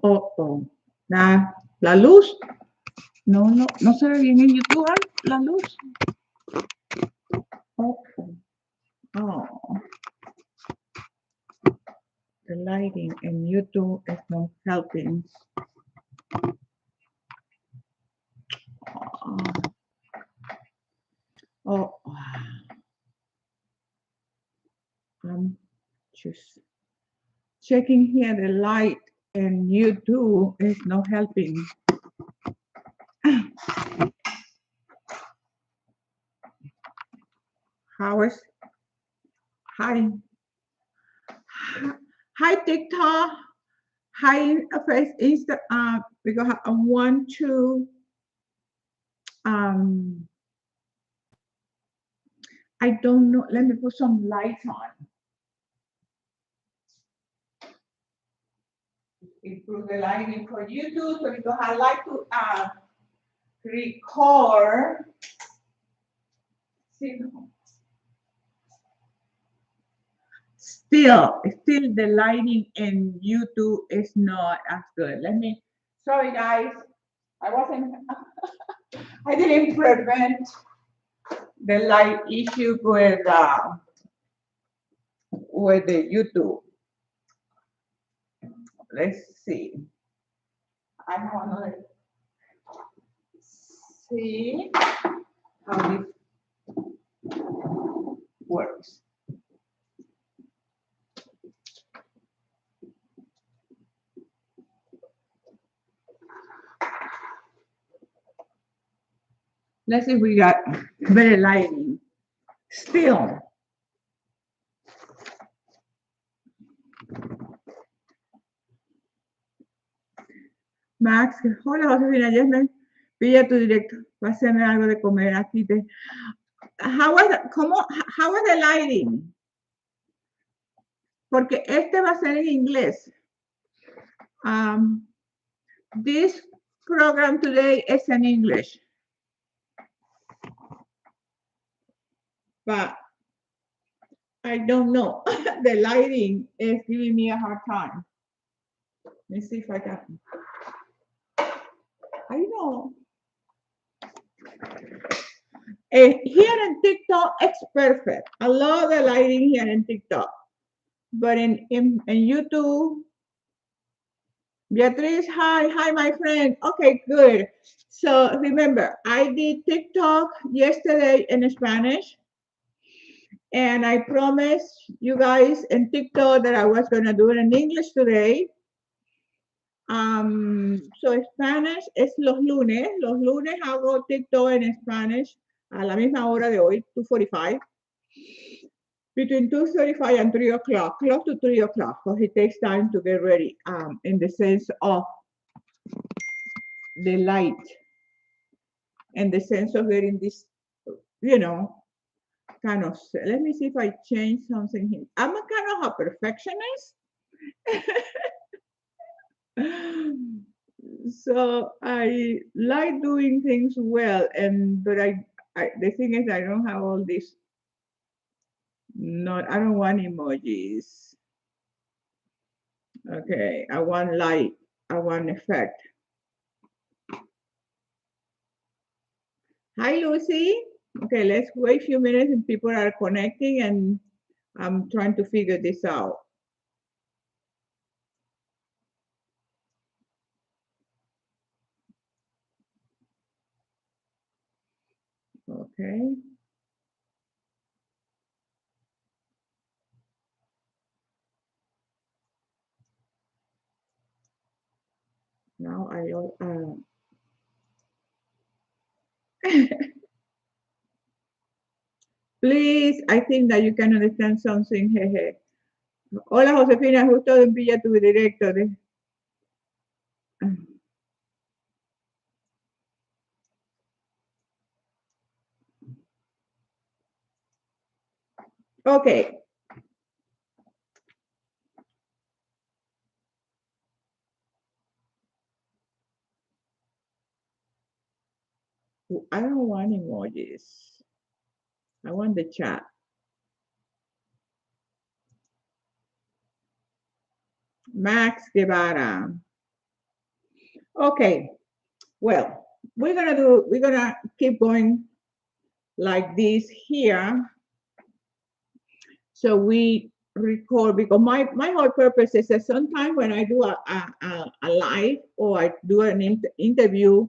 oh. La luz. No se ve bien en YouTube, la luz. Oh. The lighting in YouTube is not helping. I'm just checking here. The light in YouTube is not helping. Hi TikTok. Hi Insta. Because I want to. I don't know. Let me put some lights on. Improve the lighting for YouTube. So because I like to record. Still the lighting in YouTube is not as good. Sorry guys, I didn't prevent the light issue with the YouTube. Let's see. I want to see how this works. Let's see if we got better lighting. Still. Max, hola Josefina, ya me pilla tu directo. Va a hacerme algo de comer aquí. How was the lighting? Porque este va a ser en inglés. This program today is in English. But I don't know. The lighting is giving me a hard time. Let me see if I can. I know. Here in TikTok, it's perfect. I love the lighting here in TikTok. But in YouTube, Beatriz, hi, my friend. Okay, good. So remember, I did TikTok yesterday in Spanish. And I promised you guys in TikTok that I was going to do it in English today. So Spanish es los lunes. Los lunes hago TikTok en Spanish a la misma hora de hoy, 2:45. Between 2:35 and 3 o'clock, close to 3 o'clock, because it takes time to get ready in the sense of the light, in the sense of getting this, kind of, let me see if I change something here. I'm a kind of a perfectionist. So I like doing things well, but the thing is I don't have all this. I don't want emojis. Okay, I want light. I want effect. Hi, Lucy. Okay, let's wait a few minutes and people are connecting and I'm trying to figure this out. Okay. Now please, I think that you can understand something. Hola, Josefina, justo envía tu directo. Okay. I don't want emojis. I want the chat. Max Guevara. Okay, well, we're gonna keep going like this here. So we record because my whole purpose is that sometimes when I do a live or I do an interview,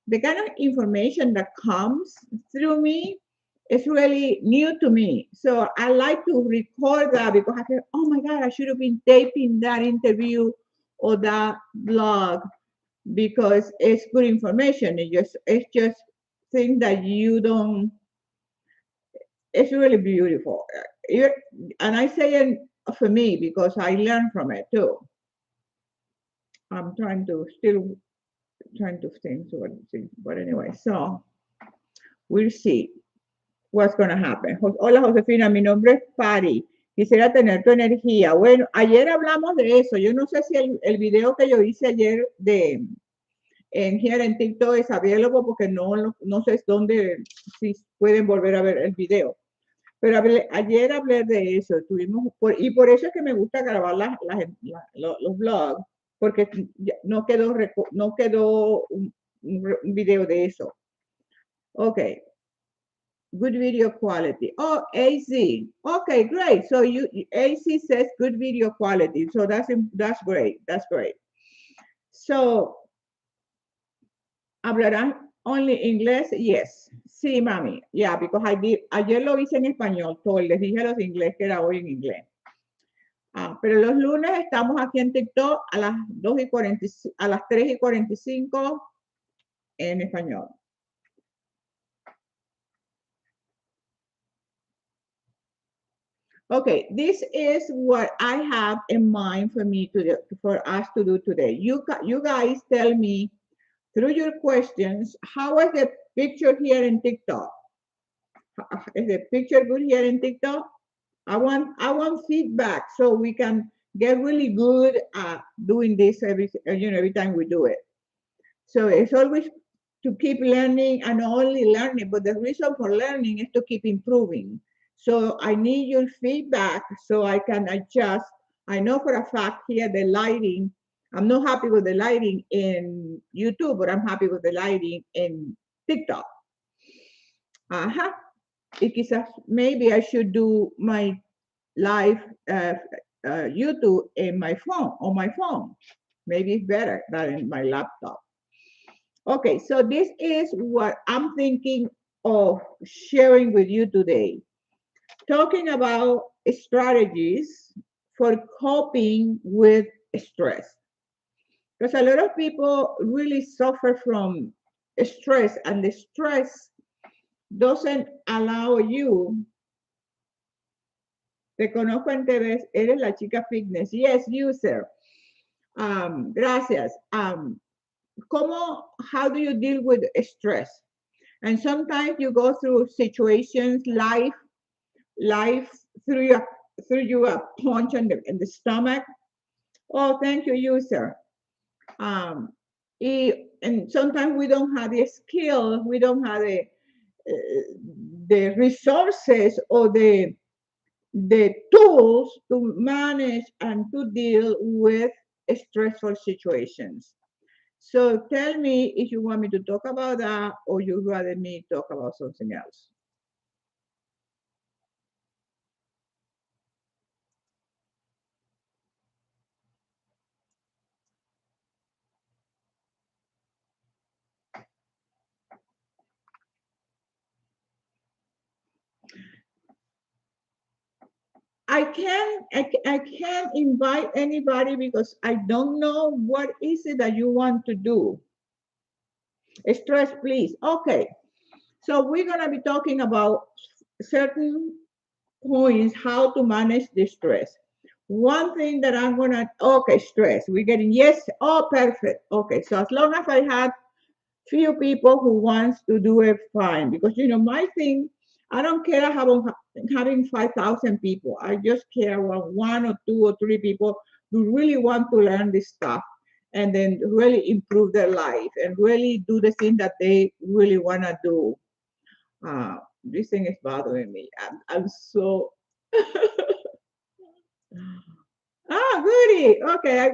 the kind of information that comes through me is really new to me. So I like to record that because I feel, oh my God, I should have been taping that interview or that blog because it's good information. It's just things that you don't. It's really beautiful. You- And I say it for me because I learn from it too. I'm trying to still trying to think what things, but anyway, so we'll see what's gonna happen. Hola Josefina, mi nombre es Pari. Quisiera tener tu energía. Bueno, ayer hablamos de eso. Yo no sé si el video que yo hice ayer de en Here en TikTok es available porque no sé dónde, si pueden volver a ver el video. Pero ayer hablé de eso, y por eso es que me gusta grabar los vlogs, porque no quedó un video de eso. Ok, good video quality. Oh, AC. Okay, great. So AC says good video quality. So that's great. That's great. So, ¿hablarán only inglés? Yes. Sí, mami. Yeah, because ayer lo hice en español, so les dije a los inglés que era hoy en inglés. Pero los lunes estamos aquí en TikTok a las 2:40, a las 3:45 en español. Okay, this is what I have in mind for us to do today. You guys tell me through your questions, how is the picture here in TikTok? Is the picture good here in TikTok? I want feedback so we can get really good at doing this every time we do it. So it's always to keep learning and not only learning, but the reason for learning is to keep improving. So I need your feedback so I can adjust. I know for a fact here the lighting, I'm not happy with the lighting in YouTube, but I'm happy with the lighting in TikTok. Uh-huh. Y quizás maybe I should do my live YouTube in my phone, on my phone. Maybe it's better than in my laptop. Okay, so this is what I'm thinking of sharing with you today. Talking about strategies for coping with stress. Because a lot of people really suffer from stress, and the stress doesn't allow you. Te conozco en TV, eres la chica fitness. Yes, user. Gracias. How do you deal with stress? And sometimes you go through situations, life threw you a punch in the stomach. Oh, thank you, user. And sometimes we don't have the skill, we don't have the resources or the tools to manage and to deal with stressful situations. So tell me if you want me to talk about that or you'd rather me talk about something else. I can't invite anybody because I don't know what is it that you want to do. Stress, please. Okay. So we're gonna be talking about certain points how to manage the stress. One thing that I'm gonna okay, stress. We're getting yes. Oh, perfect. Okay. So as long as I have few people who wants to do it, fine, because my thing, I don't care having 5,000 people. I just care about one or two or three people who really want to learn this stuff and then really improve their life and really do the thing that they really want to do. This thing is bothering me. I'm so. Ah, goody. really? Okay.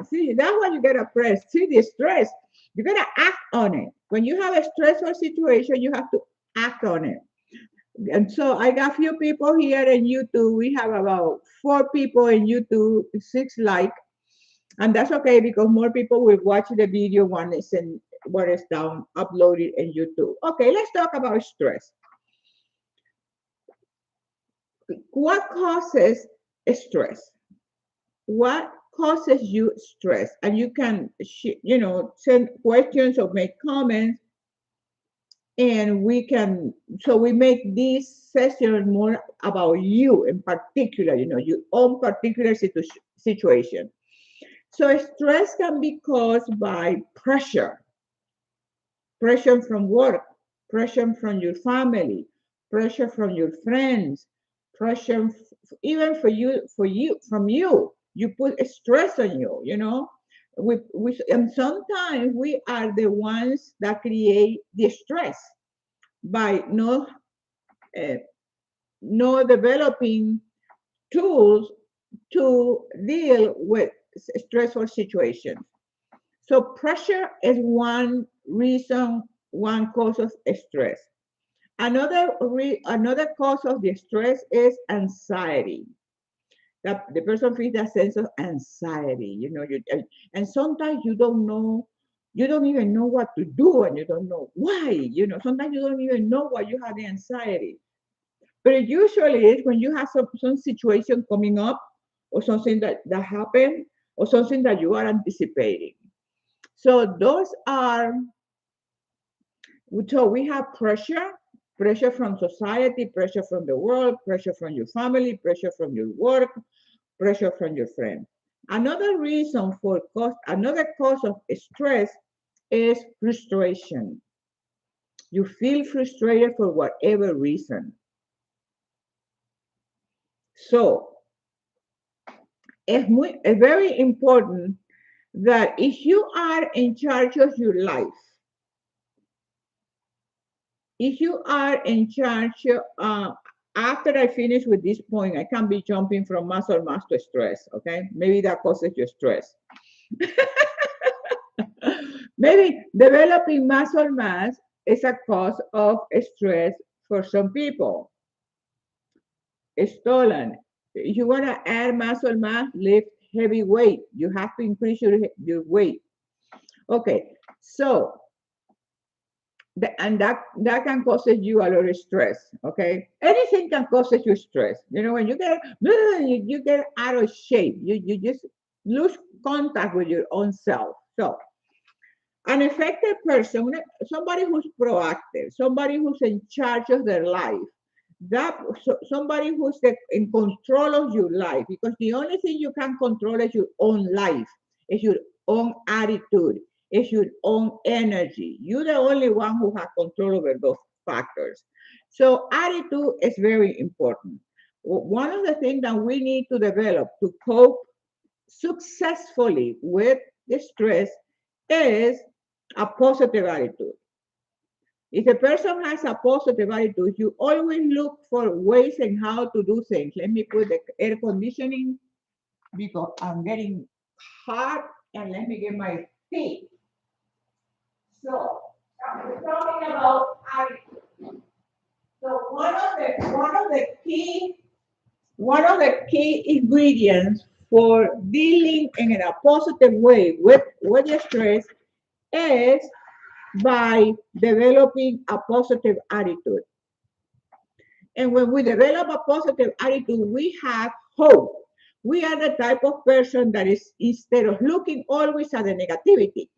See, that's why you get oppressed. See, the stress. You gotta act on it. When you have a stressful situation, you have to act on it. And so I got few people here in YouTube. We have about 4 people in YouTube, 6 and that's okay because more people will watch the video when it's in what is down uploaded in YouTube. Okay, let's talk about stress. What causes stress? What causes you stress? And you can, send questions or make comments, and we make this session more about you in particular, your own particular situation. So stress can be caused by pressure from work, pressure from your family, pressure from your friends, pressure even from you. You put a stress on you, and sometimes we are the ones that create the stress by uh, not developing tools to deal with stressful situations. So pressure is one reason, one cause of stress. Another cause of the stress is anxiety. That the person feels that sense of anxiety. And sometimes you don't even know what to do, and you don't know why. Sometimes you don't even know why you have the anxiety. But it usually is when you have some situation coming up, or something that happened, or something that you are anticipating. So we have pressure from society, pressure from the world, pressure from your family, pressure from your work, pressure from your friend. Another cause of stress is frustration. You feel frustrated for whatever reason. So it's very important that if you are in charge of your life, if you are in charge, after I finish with this point, I can be jumping from muscle mass to stress. Okay, maybe that causes you stress. Maybe developing muscle mass is a cause of stress for some people. It's stolen. If you want to add muscle mass, lift heavy weight. You have to increase your weight. Okay, so and that can cause you a lot of stress. Okay, anything can cause you stress. When you get out of shape, you just lose contact with your own self. So an effective person, somebody who's proactive, somebody who's in charge of their life, somebody who's in control of your life, because the only thing you can control is your own life, is your own attitude, is your own energy. You're the only one who has control over those factors. So attitude is very important. One of the things that we need to develop to cope successfully with the stress is a positive attitude. If a person has a positive attitude, you always look for ways and how to do things. Let me put the air conditioning because I'm getting hot, and let me get my tea. So we're talking about attitude. So one of the key ingredients for dealing in a positive way with the stress is by developing a positive attitude. And when we develop a positive attitude, we have hope. We are the type of person that is, instead of looking always at the negativity,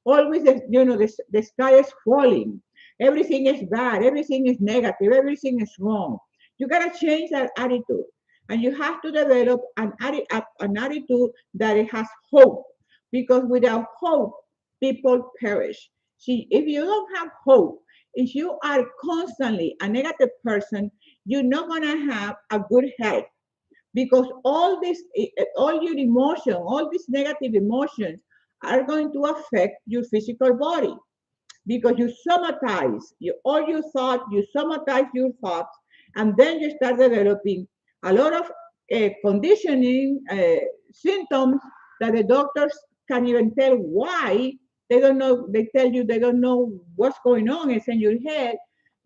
always, the sky is falling, everything is bad, everything is negative, everything is wrong. You got to change that attitude. And you have to develop an attitude that it has hope. Because without hope, people perish. See, if you don't have hope, if you are constantly a negative person, you're not going to have a good health, because all your emotion, all these negative emotions are going to affect your physical body, because you somatize you somatize your thoughts, and then you start developing a lot of conditioning, symptoms that the doctors can't even tell why. They don't know. They tell you they don't know what's going on. It's in your head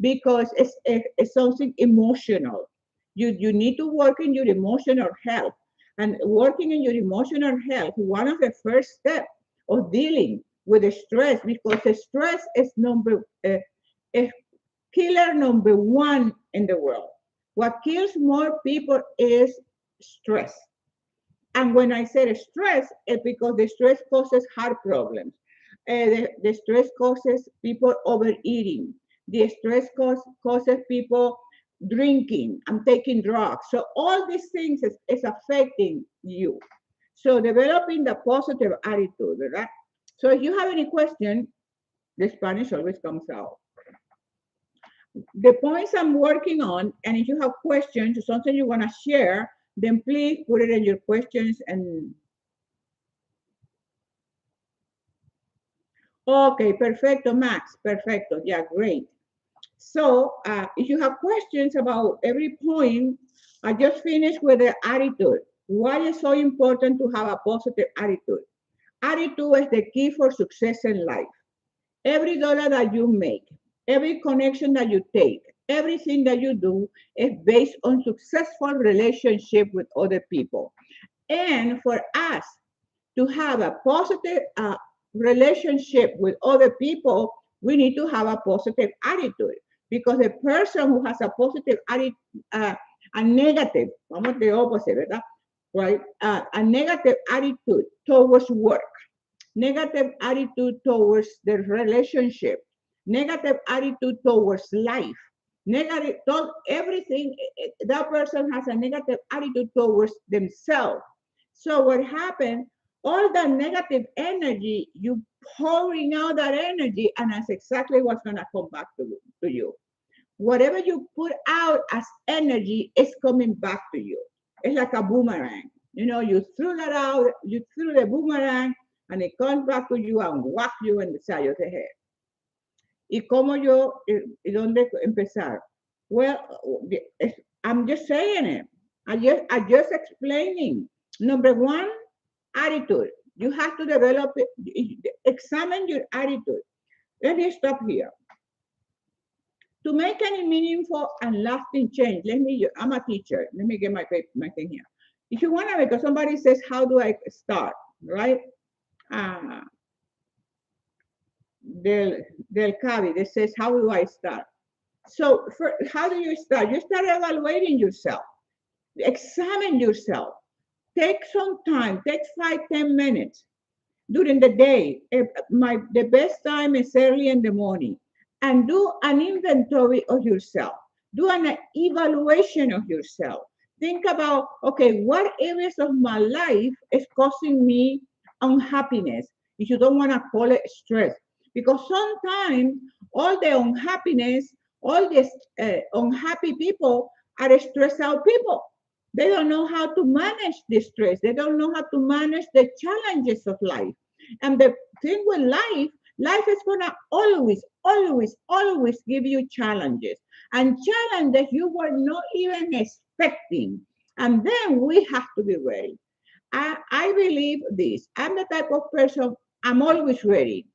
because it's something emotional. You need to work in your emotional health, and working in your emotional health. One of the first steps of dealing with the stress, because the stress is killer number one in the world. What kills more people is stress. And when I say stress, it's because the stress causes heart problems. The stress causes people overeating. The stress causes people drinking and taking drugs. So all these things is affecting you. So developing the positive attitude, right? So if you have any question, the Spanish always comes out. The points I'm working on, and if you have questions or something you want to share, then please put it in your questions. And okay, perfecto, Max, perfecto, yeah, great. So if you have questions about every point, I just finished with the attitude. Why is so important to have a positive attitude? Attitude is the key for success in life. Every dollar that you make, every connection that you take, everything that you do is based on successful relationship with other people. And for us to have a positive relationship with other people, we need to have a positive attitude. Because the person who has a positive attitude, a negative, vamos the opposite, ¿verdad? Right? A negative attitude towards work, negative attitude towards the relationship, negative attitude towards life, negative, everything, that person has a negative attitude towards themselves. So what happened, all that negative energy, you pouring out that energy, and that's exactly what's going to come back to you. Whatever you put out as energy is coming back to you. It's like a boomerang. You know, you threw that out, you threw the boomerang, and it comes back to you and whack you in the side of the head. ¿Y cómo yo, y dónde empezar? Well, I'm just saying it. I just explaining. Number one, attitude. You have to develop it, examine your attitude. Let me stop here. To make any meaningful and lasting change, I'm a teacher. Let me get my thing here. If you want to, because somebody says, how do I start, right? Del Cavi, that says, how do I start? So how do you start? You start evaluating yourself. Examine yourself. Take some time. Take 5-10 minutes during the day. The best time is early in the morning. And do an inventory of yourself. Do an evaluation of yourself. Think about, okay, what areas of my life is causing me unhappiness? If you don't want to call it stress. Because sometimes all the unhappiness, all these unhappy people are stressed out people. They don't know how to manage the stress. They don't know how to manage the challenges of life. And the thing with life is going to always give you challenges. And challenges you were not even expecting. And then we have to be ready. I believe this. I'm the type of person, I'm always ready.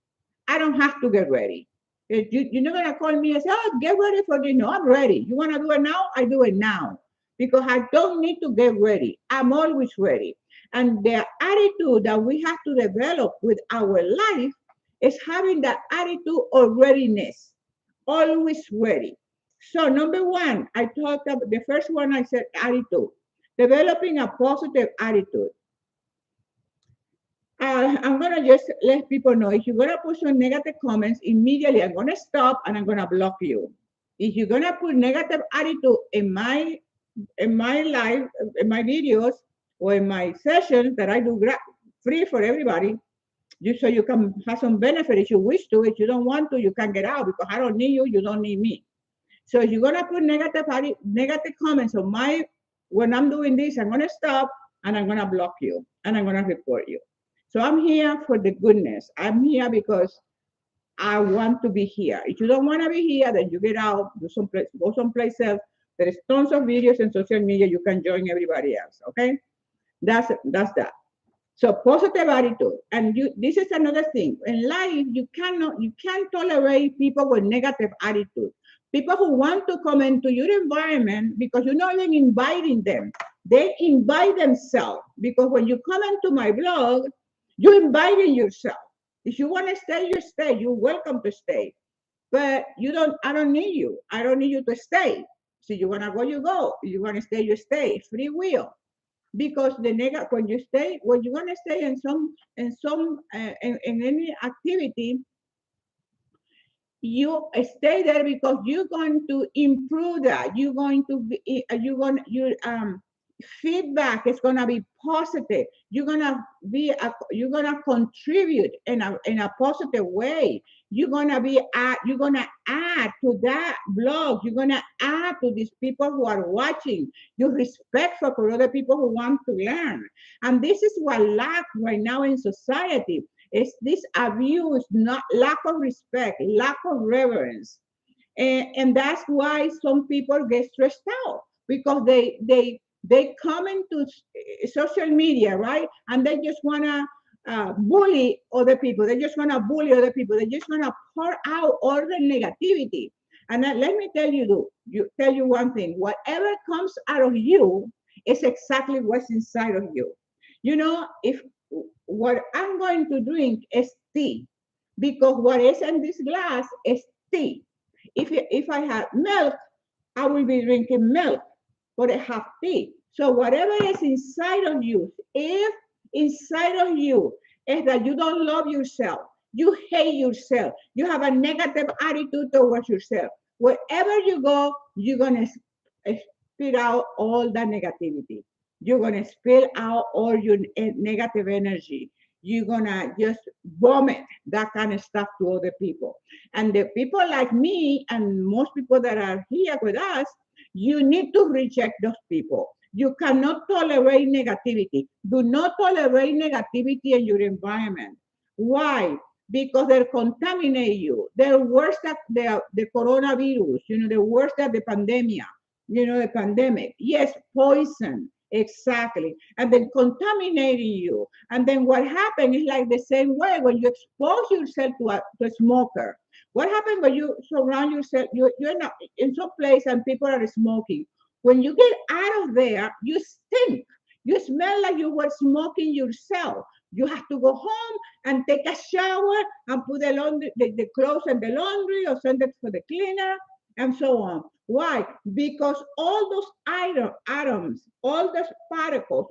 I don't have to get ready. You're not going to call me and say, oh, get ready for this. No, I'm ready. You want to do it now? I do it now. Because I don't need to get ready. I'm always ready. And the attitude that we have to develop with our life is having that attitude of readiness. Always ready. So number one, I talked about the first one, I said attitude. Developing a positive attitude. I'm gonna just let people know, if you're gonna put some negative comments, immediately I'm gonna stop and I'm gonna block you. If you're gonna put negative attitude in my live, in my videos, or in my sessions that I do free for everybody, so you can have some benefit if you wish to. If you don't want to, you can get out, because I don't need you, you don't need me. So if you're gonna put negative comments on when I'm doing this, I'm gonna stop and I'm gonna block you and I'm gonna report you. So I'm here for the goodness. I'm here because I want to be here. If you don't want to be here, then you get out, go someplace else, There is tons of videos in social media. You can join everybody else. Okay, that's that. So positive attitude, and this is another thing in life. You can't tolerate people with negative attitude. People who want to come into your environment because you're not even inviting them. They invite themselves because when you come into my blog, you're inviting yourself. If you want to stay, you stay. You're welcome to stay. But you don't. I don't need you. I don't need you to stay. So you wanna go, you go. You wanna stay, you stay. Free will, because when you want to stay in any activity, you stay there because you're going to improve that. You're going to be you're going your feedback is going to be positive. You're going to you're going to contribute in a positive way. You're going to add to that blog. You're going to add to these people who are watching. You respect for other people who want to learn. And this is what lack right now in society. It's this abuse, not lack of respect, lack of reverence. And that's why some people get stressed out because they come into social media, right? And they just want to bully other people. They just want to bully other people. They just want to pour out all the negativity. And let me tell you one thing. Whatever comes out of you is exactly what's inside of you. You know, if what I'm going to drink is tea, because what is in this glass is tea. If I have milk, I will be drinking milk, but I have tea. So whatever is inside of you, if inside of you is that you don't love yourself, you hate yourself, you have a negative attitude towards yourself, wherever you go, you're gonna spit out all that negativity. You're gonna spill out all your negative energy. You're gonna just vomit that kind of stuff to other people. And the people like me and most people that are here with us, you need to reject those people. You cannot tolerate negativity. Do not tolerate negativity in your environment. Why? Because they contaminate you. They're worse than the coronavirus, they're worse than the pandemic, the pandemic. Yes, poison, exactly. And then contaminating you. And then what happens is like the same way when you expose yourself to a smoker. What happens when you surround yourself, you're not in some place and people are smoking. When you get out of there, you stink. You smell like you were smoking yourself. You have to go home and take a shower and put the clothes in the laundry or send it for the cleaner and so on. Why? Because all those atoms, all those particles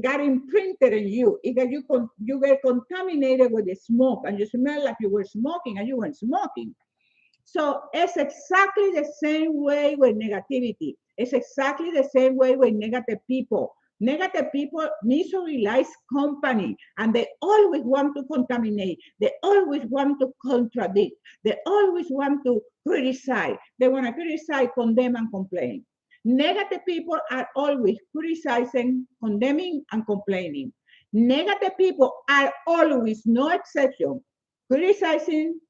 got imprinted in you. Either you get contaminated with the smoke and you smell like you were smoking and you weren't smoking. So it's exactly the same way with negativity. It's exactly the same way with negative people. Negative people misery-lize company and they always want to contaminate. They always want to contradict. They always want to criticize. They want to criticize, condemn, and complain. Negative people are always criticizing, condemning, and complaining. Negative people are always, no exception, criticizing,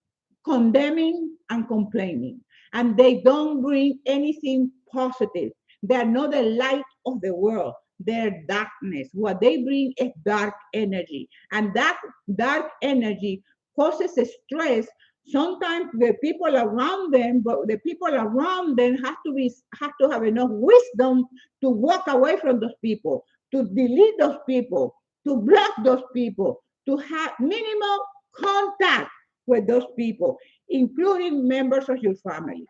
condemning, and complaining. And they don't bring anything positive. They are not the light of the world. They're darkness. What they bring is dark energy. And that dark energy causes stress. Sometimes the people around them, but the people around them have to have enough wisdom to walk away from those people, to delete those people, to block those people, to have minimal contact with those people, including members of your family.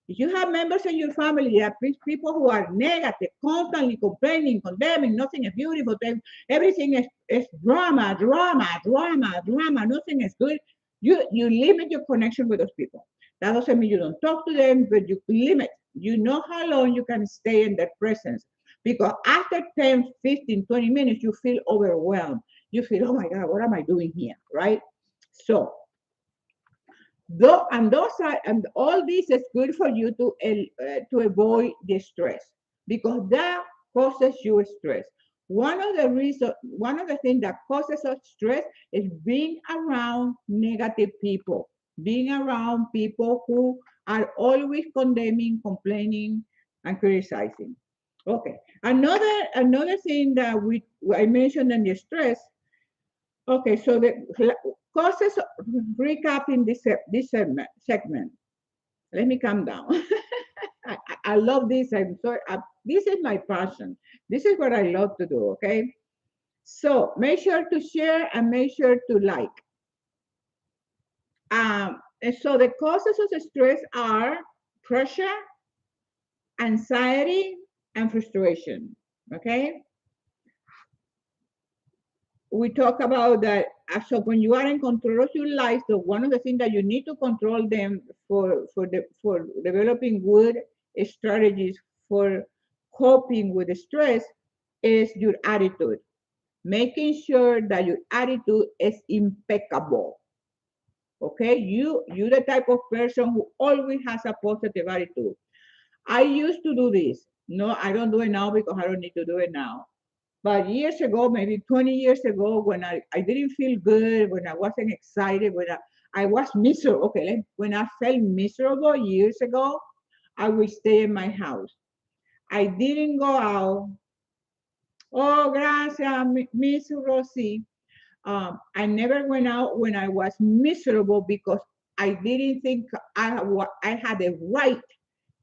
If you have members in your family that people who are negative, constantly complaining, condemning, nothing is beautiful, everything is drama, drama, drama, drama, nothing is good, you limit your connection with those people. That doesn't mean you don't talk to them, but you limit. You know how long you can stay in their presence. Because after 10, 15, 20 minutes, you feel overwhelmed. You feel, oh my God, what am I doing here, right? So, and all this is good for you to avoid the stress because that causes you stress. One of the things that causes us stress is being around negative people, being around people who are always condemning, complaining, and criticizing. Okay. Another thing that I mentioned in the stress. Okay, so the causes, recapping this segment. Let me calm down. I love this. I'm sorry. This is my passion. This is what I love to do. Okay. So make sure to share and make sure to like. And so the causes of stress are pressure, anxiety, and frustration. Okay. We talk about that. So when you are in control of your life, so one of the things that you need to control them for developing good strategies for coping with the stress is your attitude. Making sure that your attitude is impeccable. Okay, you the type of person who always has a positive attitude. I used to do this. No, I don't do it now because I don't need to do it now. But years ago, maybe 20 years ago, when I didn't feel good, when I wasn't excited, when I was miserable. Okay, when I felt miserable years ago, I would stay in my house. I didn't go out. Oh, gracias, Miss Rosie. I never went out when I was miserable because I didn't think I had a right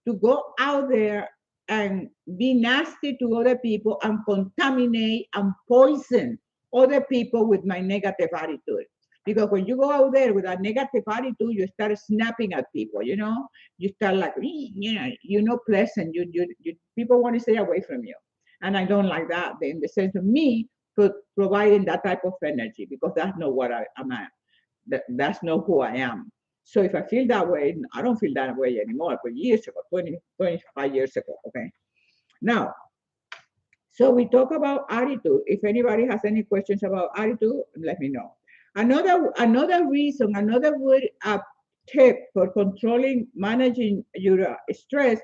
to go out there and be nasty to other people and contaminate and poison other people with my negative attitude. Because when you go out there with a negative attitude, you start snapping at people, you know? You start like, you're not pleasant. People want to stay away from you. And I don't like that in the sense of me providing that type of energy because that's not what I'm at. That's not who I am. So if I feel that way, I don't feel that way anymore. But years ago, 25 years ago, okay. Now, so we talk about attitude. If anybody has any questions about attitude, let me know. Another reason, another good tip for controlling, managing your stress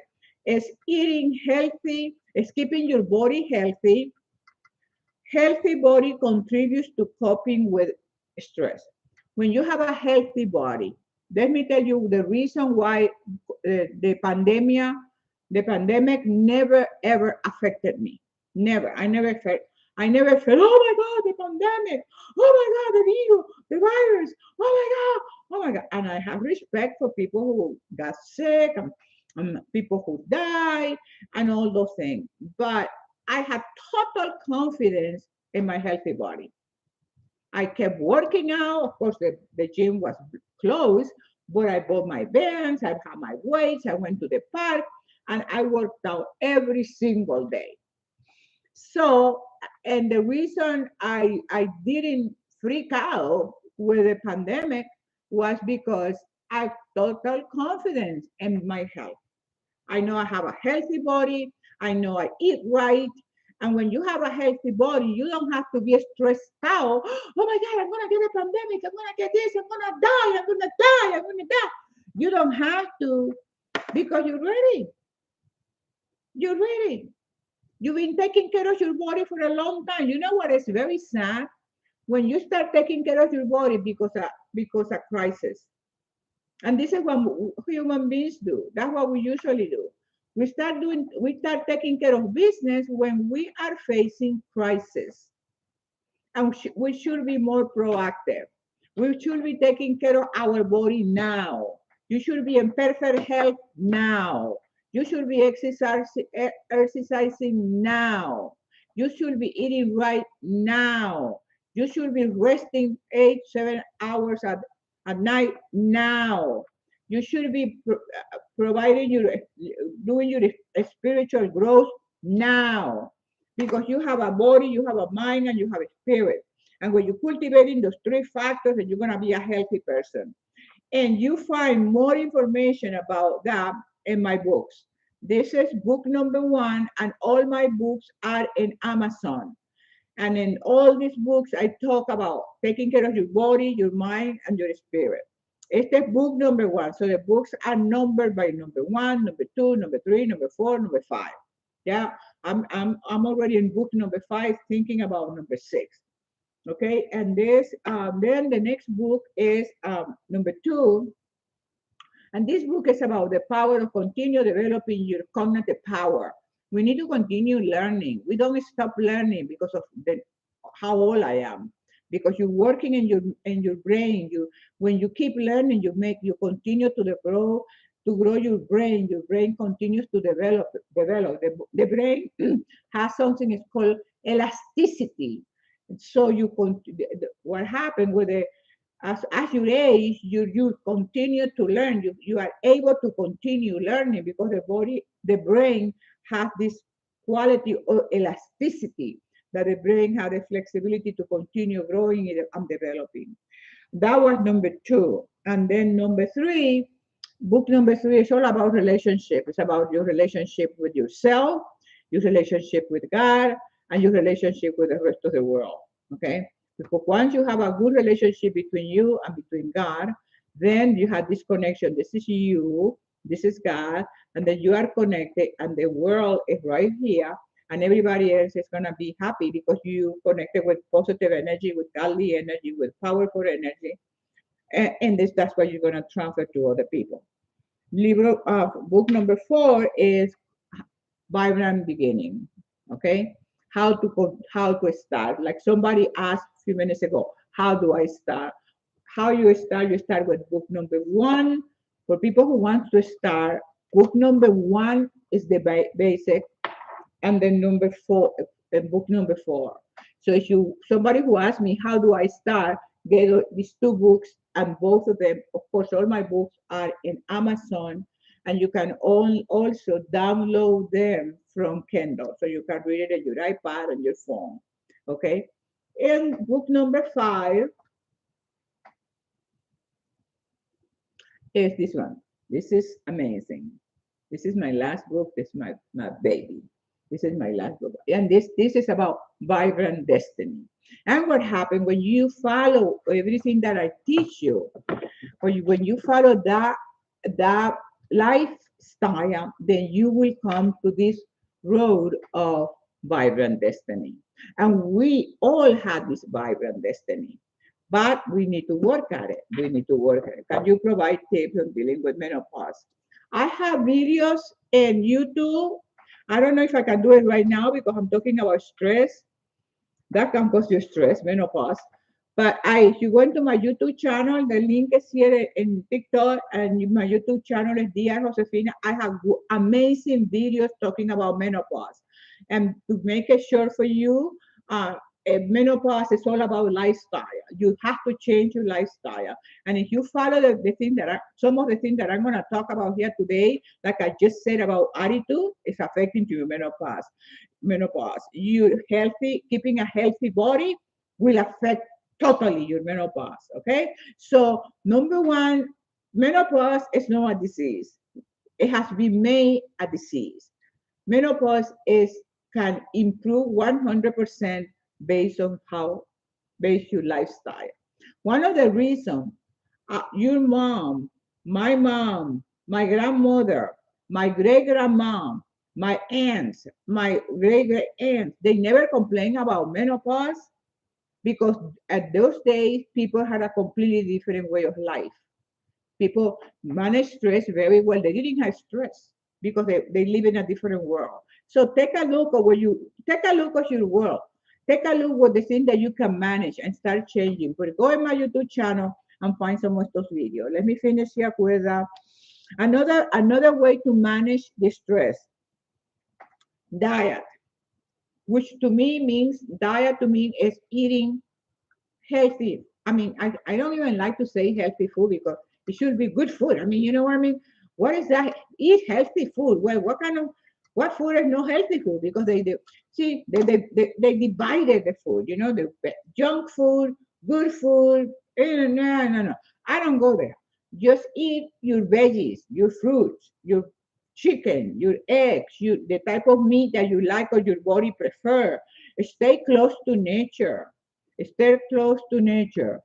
is eating healthy, is keeping your body healthy. Healthy body contributes to coping with stress. When you have a healthy body, let me tell you the reason why the pandemic never ever affected me. Never. I never felt, oh my God, the pandemic. Oh my God, the virus. Oh my God. Oh my God. And I have respect for people who got sick and people who died and all those things. But I had total confidence in my healthy body. I kept working out. Of course, the gym was closed, but I bought my bands, I had my weights, I went to the park, and I worked out every single day. So, and the reason I didn't freak out with the pandemic was because I have total confidence in my health. I know I have a healthy body. I know I eat right. And when you have a healthy body, you don't have to be stressed out. Oh my God, I'm going to get a pandemic. I'm going to get this. I'm going to die. I'm going to die. I'm going to die. You don't have to because you're ready. You're ready. You've been taking care of your body for a long time. You know what is very sad? When you start taking care of your body because of crisis. And this is what human beings do. That's what we usually do. We start taking care of business when we are facing crisis. And we should be more proactive. We should be taking care of our body now. You should be in perfect health now. You should be exercising now. You should be eating right now. You should be resting 7 hours at night now. You should be providing doing your spiritual growth now because you have a body, you have a mind, and you have a spirit. And when you cultivate in those three factors, then you're going to be a healthy person. And you find more information about that in my books. This is book number 1, and all my books are in Amazon. And in all these books, I talk about taking care of your body, your mind, and your spirit. Este es book number 1. So the books are numbered by number 1, number 2, number 3, number 4, number 5. Yeah, I'm already in book number 5, thinking about number 6. Okay, and then the next book is number 2. And this book is about the power of continue developing your cognitive power. We need to continue learning. We don't stop learning because of how old I am. Because you're working in your brain. When you keep learning, you continue to grow your brain. Your brain continues to develop. The brain has something it's called elasticity. So what happened with the as you age, you continue to learn. You are able to continue learning because the brain has this quality of elasticity that the brain has the flexibility to continue growing and developing. That was number two. And then number three, book number three is all about relationship. It's about your relationship with yourself, your relationship with God, and your relationship with the rest of the world. Okay? Because once you have a good relationship between you and between God, then you have this connection. This is you, this is God, and then you are connected, and the world is right here, and everybody else is going to be happy because you connected with positive energy, with godly energy, with powerful energy. And that's what you're going to transfer to other people. Book number four is vibrant beginning. Okay, how to start? Like somebody asked a few minutes ago, how do I start? How you start? You start with book number one. For people who want to start, book number one is the basic, and then number four, book number four. So if you somebody who asked me how do I start, get these two books, and both of them, of course, all my books are in Amazon, and you can also download them from Kindle, so you can read it on your iPad and your phone. Okay, and book number five is this one. This is amazing. This is my last book. This is my baby. This is my last book. And this is about vibrant destiny. And what happened when you follow everything that I teach you, when you follow that lifestyle, then you will come to this road of vibrant destiny. And we all have this vibrant destiny, but we need to work at it. We need to work at it. Can you provide tips on dealing with menopause? I have videos in YouTube. I don't know if I can do it right now because I'm talking about stress. That can cause you stress, menopause. But if you go into my YouTube channel, the link is here in TikTok, and my YouTube channel is Dr. Josefina. I have amazing videos talking about menopause. And to make it short for you, menopause is all about lifestyle. You have to change your lifestyle. And if you follow some of the things that I'm going to talk about here today, like I just said about attitude, is affecting your menopause. You healthy, keeping a healthy body will affect totally your menopause. Okay, so number one, menopause is not a disease. It has been made a disease. Menopause can improve 100% based on based your lifestyle. One of the reasons your mom, my grandmother, my great grandmom, my aunts, my great great aunts, they never complain about menopause because at those days people had a completely different way of life. People manage stress very well. They didn't have stress because they live in a different world. So take a look at your world. Take a look what the thing that you can manage and start changing. But go in my YouTube channel and find some of those videos. Let me finish here with another way to manage the stress. Diet, which to me means diet to me is eating healthy. I mean, I don't even like to say healthy food because it should be good food. I mean, you know what I mean? What is that? Eat healthy food. Well, what food is not healthy food? Because they divided the food, the junk food, good food. No, no, no. I don't go there. Just eat your veggies, your fruits, your chicken, your eggs, the type of meat that you like or your body prefer. Stay close to nature. Stay close to nature.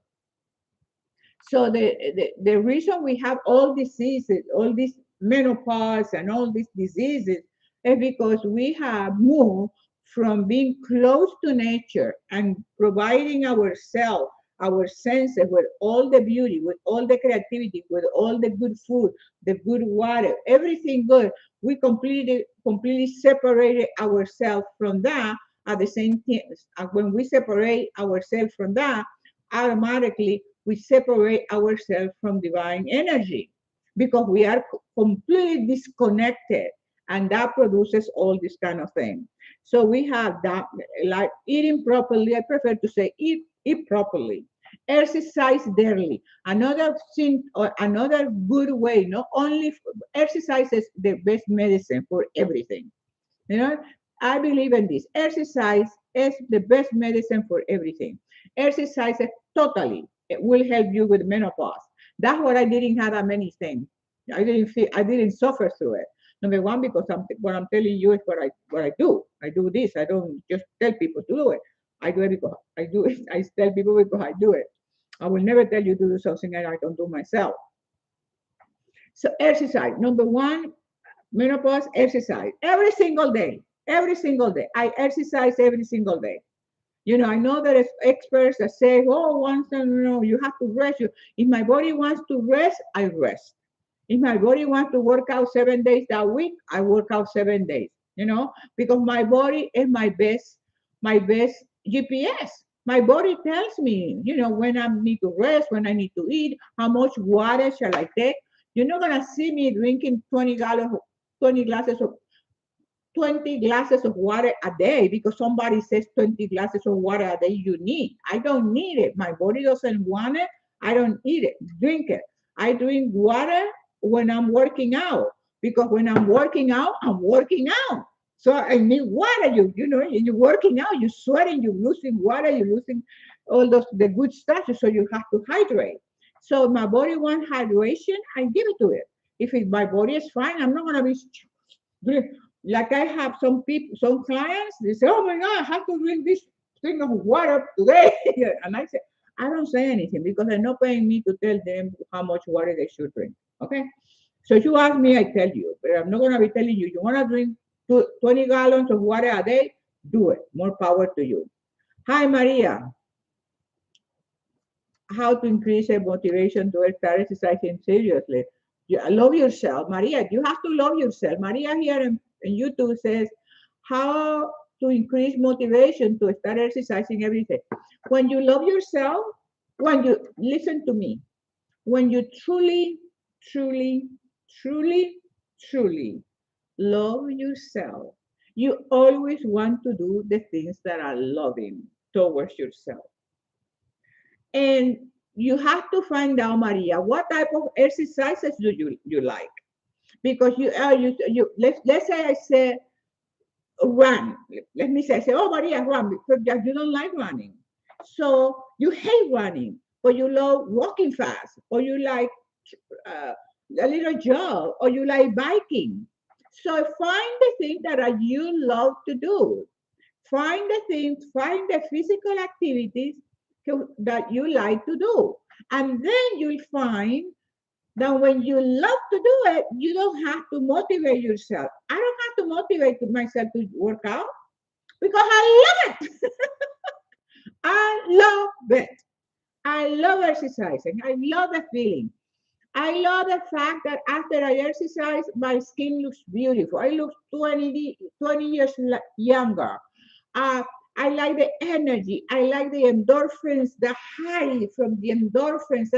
So the reason we have all diseases, all these menopause and all these diseases is because we have moved from being close to nature and providing ourselves our senses with all the beauty, with all the creativity, with all the good food, the good water, everything good. We completely separated ourselves from that at the same time. When we separate ourselves from that, automatically we separate ourselves from divine energy because we are completely disconnected, and that produces all this kind of thing. So we have that, like eating properly. I prefer to say eat properly, exercise daily. Another thing, or another good way, not only exercise is the best medicine for everything. You know, I believe in this. Exercise is the best medicine for everything. Exercise is totally, it will help you with menopause. That's what I didn't have that many things. I didn't suffer through it. Number one, because what I'm telling you is what I do. I do this. I don't just tell people to do it. I do it because I do it. I tell people because I do it. I will never tell you to do something that I don't do myself. So exercise. Number one, menopause exercise every single day. Every single day. I exercise every single day. I know there is experts that say, "Oh, once you have to rest." If my body wants to rest, I rest. If my body wants to work out 7 days that week, I work out 7 days. Because my body is my best GPS. My body tells me, when I need to rest, when I need to eat, how much water shall I take. You're not gonna see me drinking 20 glasses of 20 glasses of water a day because somebody says 20 glasses of water a day you need. I don't need it. My body doesn't want it. I don't eat it, drink it. I drink water when I'm working out because when I'm working out, I'm working out. So I need water. You're working out, you're sweating, you're losing water, you're losing all those the good stuff. So you have to hydrate. So if my body wants hydration, I give it to it. If my body is fine, I'm not gonna be like I have some people, some clients, they say, "Oh my God, I have to drink this thing of water today." And I say, I don't say anything because they're not paying me to tell them how much water they should drink. Okay? So if you ask me, I tell you, but I'm not going to be telling you, you want to drink 20 gallons of water a day? Do it. More power to you. Hi, Maria. How to increase a motivation to start exercising seriously? You love yourself, Maria. You have to love yourself. Maria here in YouTube says how to increase motivation to start exercising every day. When you love yourself, when you listen to me, when you truly, truly, truly, truly love yourself, you always want to do the things that are loving towards yourself. And you have to find out, Maria, what type of exercises do you like? Because let's say I say run. Let me say, oh, Maria, run, because you don't like running. So you hate running, but you love walking fast, or you like uh, a little jog, or you like biking. So find the thing that you love to do. Find the things, find the physical activities that you like to do. And then you'll find that when you love to do it, you don't have to motivate yourself. I don't have to motivate myself to work out because I love it. I love it. I love exercising. I love the feeling. I love the fact that after I exercise, my skin looks beautiful. I look 20 years younger. Uh, I like the energy. I like the endorphins, the high from the endorphins,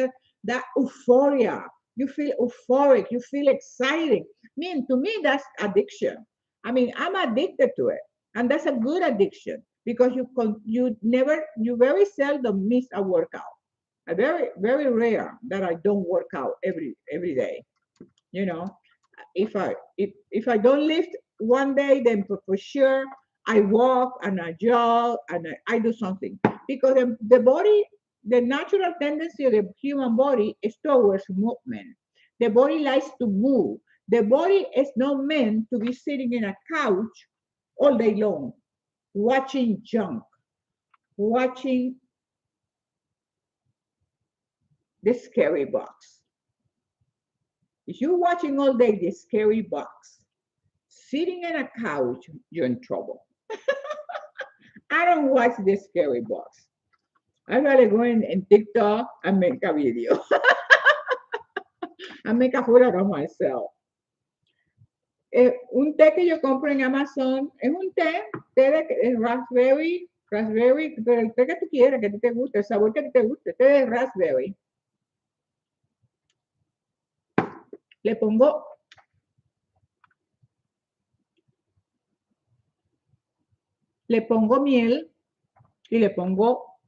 that euphoria. You feel euphoric. You feel exciting. To me, that's addiction. I'm addicted to it, and that's a good addiction because you very seldom miss a workout. Very very rare that I don't work out every day. You know, if I don't lift one day, then for sure I walk and I jog and I do something because the body, the natural tendency of the human body is towards movement. The body likes to move. The body is not meant to be sitting in a couch all day long, watching junk, watching the scary box. If you're watching all day the scary box, sitting in a couch, you're in trouble. I don't watch the scary box. I rather go in TikTok and make a video and make a fool out of myself. Un té que yo compro en Amazon es un té de raspberry, pero el té que tú quieras, que a ti te guste, el sabor que a ti te guste, té de raspberry. Le pongo, le pongo miel y le pongo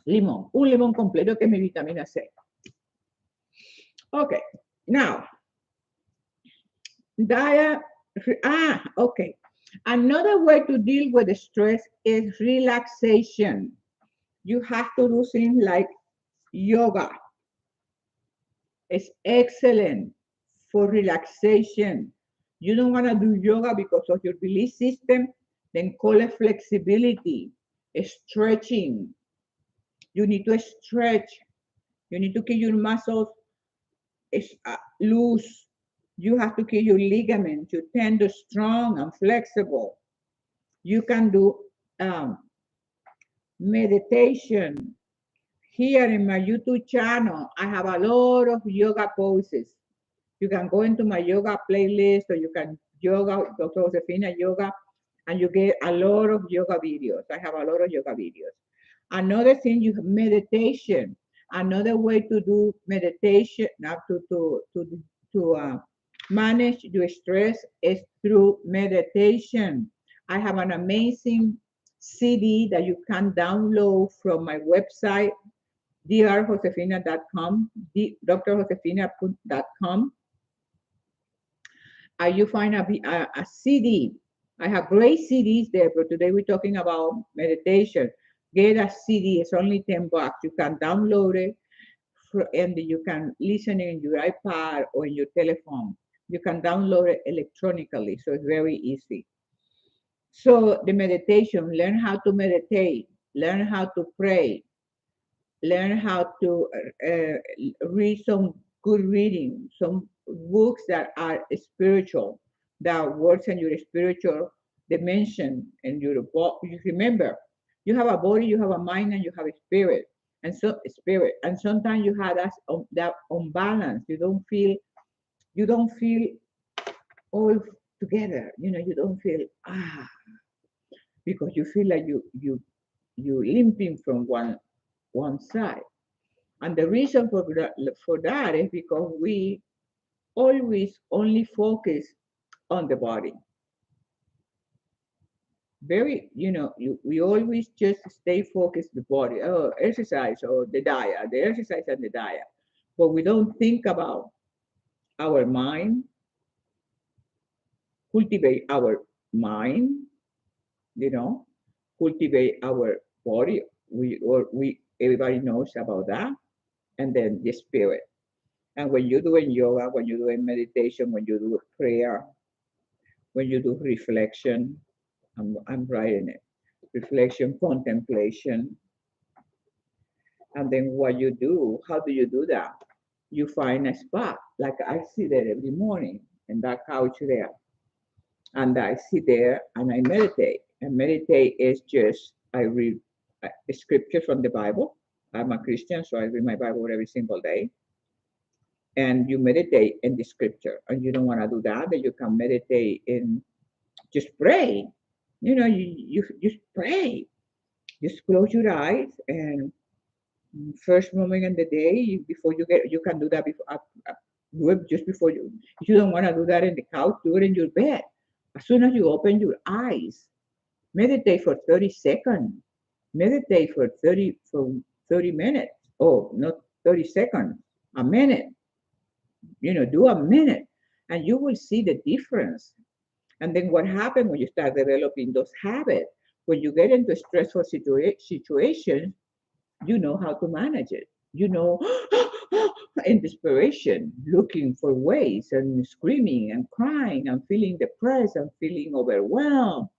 limón, un limón completo que es mi vitamina C. Okay, now, diet, okay. Another way to deal with the stress is relaxation. You have to do things like yoga. It's excellent for relaxation. You don't want to do yoga because of your belief system, then call it flexibility, stretching. You need to stretch. You need to keep your muscles loose. You have to keep your ligaments, your tendons strong and flexible. You can do um, meditation. Here in my YouTube channel, I have a lot of yoga poses. You can go into my yoga playlist or you can yoga, Dr. Josefina yoga, and you get a lot of yoga videos. I have a lot of yoga videos. Another thing, you have meditation. Another way to do meditation, now to manage your stress is through meditation. I have an amazing CD that you can download from my website, drjosefina.com, drjosefina.com. You find a CD. I have great CDs there, but today we're talking about meditation. Get a CD, it's only $10. You can download it and you can listen in your iPad or in your telephone. You can download it electronically, so it's very easy. So the meditation, learn how to meditate, learn how to pray, learn how to read some good reading, some books that are spiritual, that works in your spiritual dimension and your body. You remember, you have a body, you have a mind, and you have a spirit, and sometimes you have that unbalance. You don't feel all together. You know, you don't feel because you feel like you limping from one side. And the reason for that is because we always only focus on the body. We always just stay focused the body, oh, exercise or the exercise and the diet. But we don't think about our mind, cultivate our mind, you know, cultivate our body. We everybody knows about that. And then the spirit. And when you're doing yoga, when you're doing meditation, when you do prayer, when you do reflection, I'm writing it. Reflection, contemplation. And then what you do, how do you do that? You find a spot, like I sit there every morning in that couch there. And I sit there and I meditate. And meditate is just, I read a scripture from the Bible. I'm a Christian, so I read my Bible every single day. And you meditate in the scripture. And you don't want to do that, then you can meditate in just pray. You just pray. Just close your eyes and first moment in the day before you can do that before do it just before you. If you don't want to do that in the couch, do it in your bed. As soon as you open your eyes, meditate for 30 seconds. Meditate for 30 minutes. Oh, not 30 seconds, a minute. Do a minute and you will see the difference. And then what happens when you start developing those habits? When you get into stressful situations, you know how to manage it. In desperation, looking for ways and screaming and crying and feeling depressed and feeling overwhelmed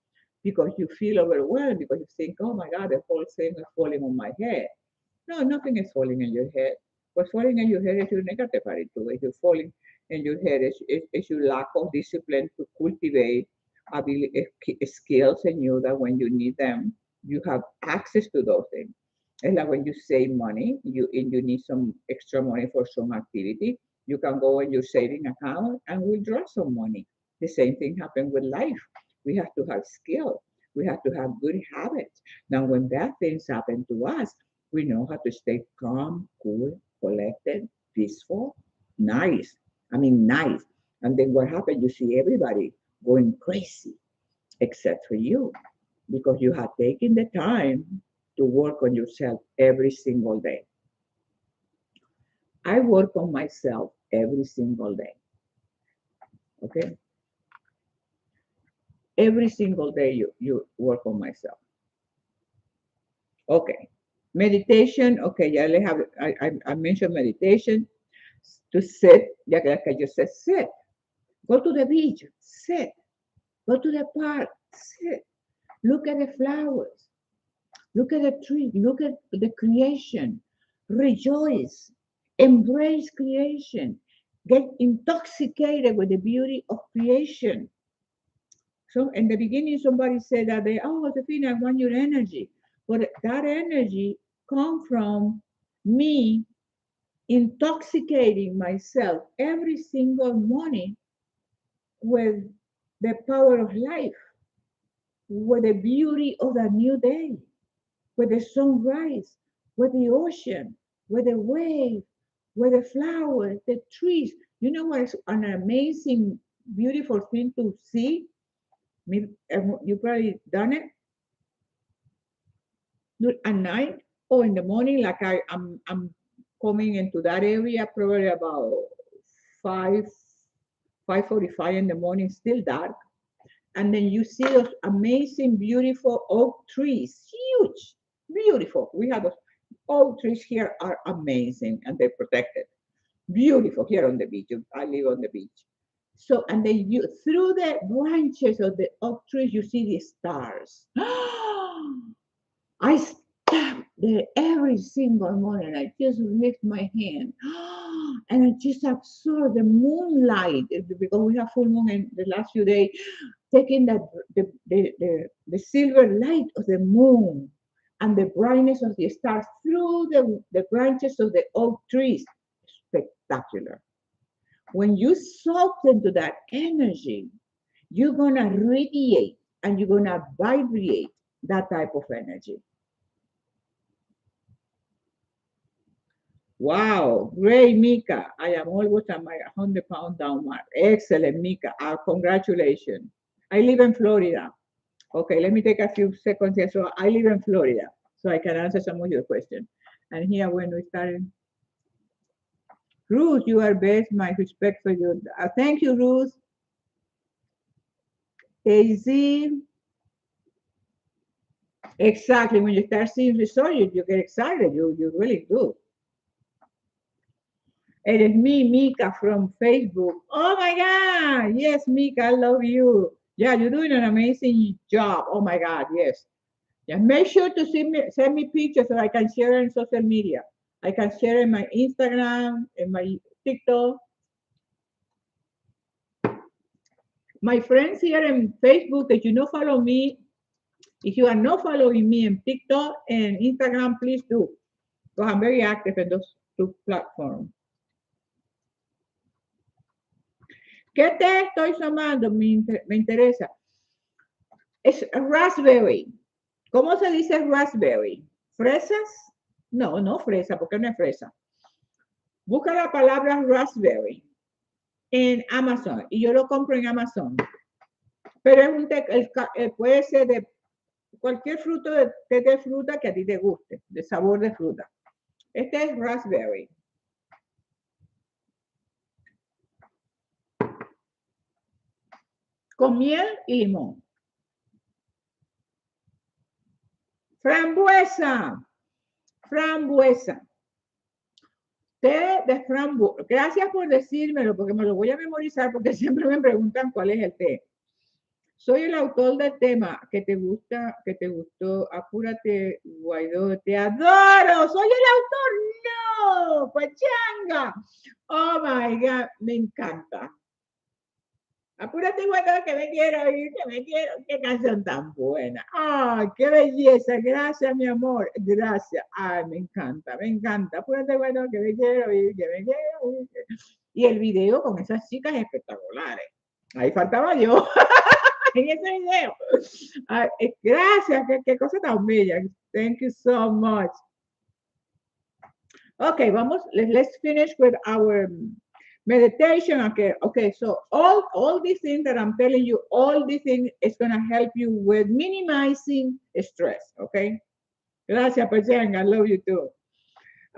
because you feel overwhelmed because you think, oh my God, the whole thing is falling on my head. No, nothing is falling in your head. What's falling in your head is your negative attitude. You're falling in your head is your lack of discipline to cultivate ability, skills in you that when you need them, you have access to those things. It's like when you save money, you need some extra money for some activity, you can go in your saving account and withdraw some money. The same thing happened with life. We have to have skill. We have to have good habits. Now, when bad things happen to us, we know how to stay calm, cool, collected, peaceful, nice. I mean, nice. And then what happened? You see everybody going crazy except for you because you have taken the time to work on yourself every single day. I work on myself every single day. Okay. Every single day you work on myself. Okay. Meditation. Okay. Yeah, I mentioned meditation to sit. Yeah, like I just said, sit. Go to the beach. Sit. Go to the park. Sit. Look at the flowers. Look at the tree. Look at the creation. Rejoice. Embrace creation. Get intoxicated with the beauty of creation. So in the beginning, somebody said that Josefina, I want your energy. But that energy come from me intoxicating myself every single morning with the power of life, with the beauty of a new day, with the sunrise, with the ocean, with the wave, with the flowers, the trees. You know what is an amazing, beautiful thing to see? You probably done it at night or in the morning. Like I'm coming into that area probably about 5:45 in the morning, still dark, and then you see those amazing, beautiful oak trees, huge, beautiful. We have those oak trees here are amazing and they're protected. Beautiful here on the beach. I live on the beach. So, and then you through the branches of the oak trees, you see the stars. I stop there every single morning. I just lift my hand and I just absorb the moonlight because we have full moon in the last few days, taking the silver light of the moon and the brightness of the stars through the branches of the oak trees. Spectacular. When you soak into that energy, you're going to radiate and you're going to vibrate that type of energy. Wow, great, Mika. I am almost at my 100-pound down mark. Excellent, Mika. Congratulations. I live in Florida. Okay, let me take a few seconds here. So I live in Florida, so I can answer some of your questions. And here, when we started, Ruth, you are best. My respect for you. Thank you, Ruth. AZ, exactly. When you start seeing results, you get excited. You really do. It is me, Mika from Facebook. Oh my God. Yes, Mika, I love you. Yeah, you're doing an amazing job. Oh my God, yes. Yeah, make sure to send me pictures so I can share in social media. I can share in my Instagram, in my TikTok. My friends here in Facebook, if you not follow me, if you are not following me in TikTok and Instagram, please do. Because I'm very active in those two platforms. ¿Qué te estoy llamando? Me interesa. Es raspberry. ¿Cómo se dice raspberry? ¿Fresas? No, no fresa, porque no es fresa. Busca la palabra raspberry en Amazon y yo lo compro en Amazon. Pero es puede ser de cualquier fruto de fruta que a ti te guste, de sabor de fruta. Este es raspberry. Con miel y limón. Frambuesa. Frambuesa. Té de frambuesa. Gracias por decírmelo, porque me lo voy a memorizar, porque siempre me preguntan cuál es el té. Soy el autor del tema que te gusta, que te gustó. Apúrate, Guaidó, te adoro. Soy el autor. No, pachanga. Oh my God, me encanta. Apúrate, bueno, que me quiero ir, que me quiero. Qué canción tan buena. ¡Ay, qué belleza! Gracias, mi amor. Gracias. Ay, me encanta, me encanta. Apúrate, bueno, que me quiero ir, que me quiero ir. Y el video con esas chicas espectaculares. Ahí faltaba yo en ese video. Ay, gracias, qué cosa tan bella. Thank you so much. Okay, vamos, let's finish with our meditation. Okay, so all these things that I'm telling you, all these things is gonna help you with minimizing stress, okay? Gracias, Pachang, I love you too.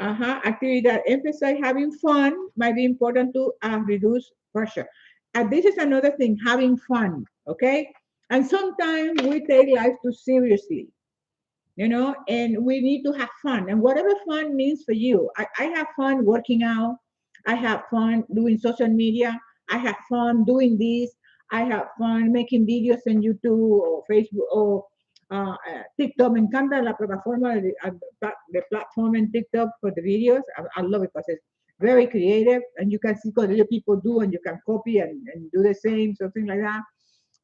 Activity that emphasize having fun might be important to reduce pressure. And this is another thing, having fun, okay? And sometimes we take life too seriously, and we need to have fun. And whatever fun means for you, I have fun working out. I have fun doing social media. I have fun doing this. I have fun making videos en YouTube o Facebook o TikTok. Me encanta la plataforma de platform en TikTok for the videos. I love it because it's very creative and you can see what other people do and you can copy and do the same, something like that.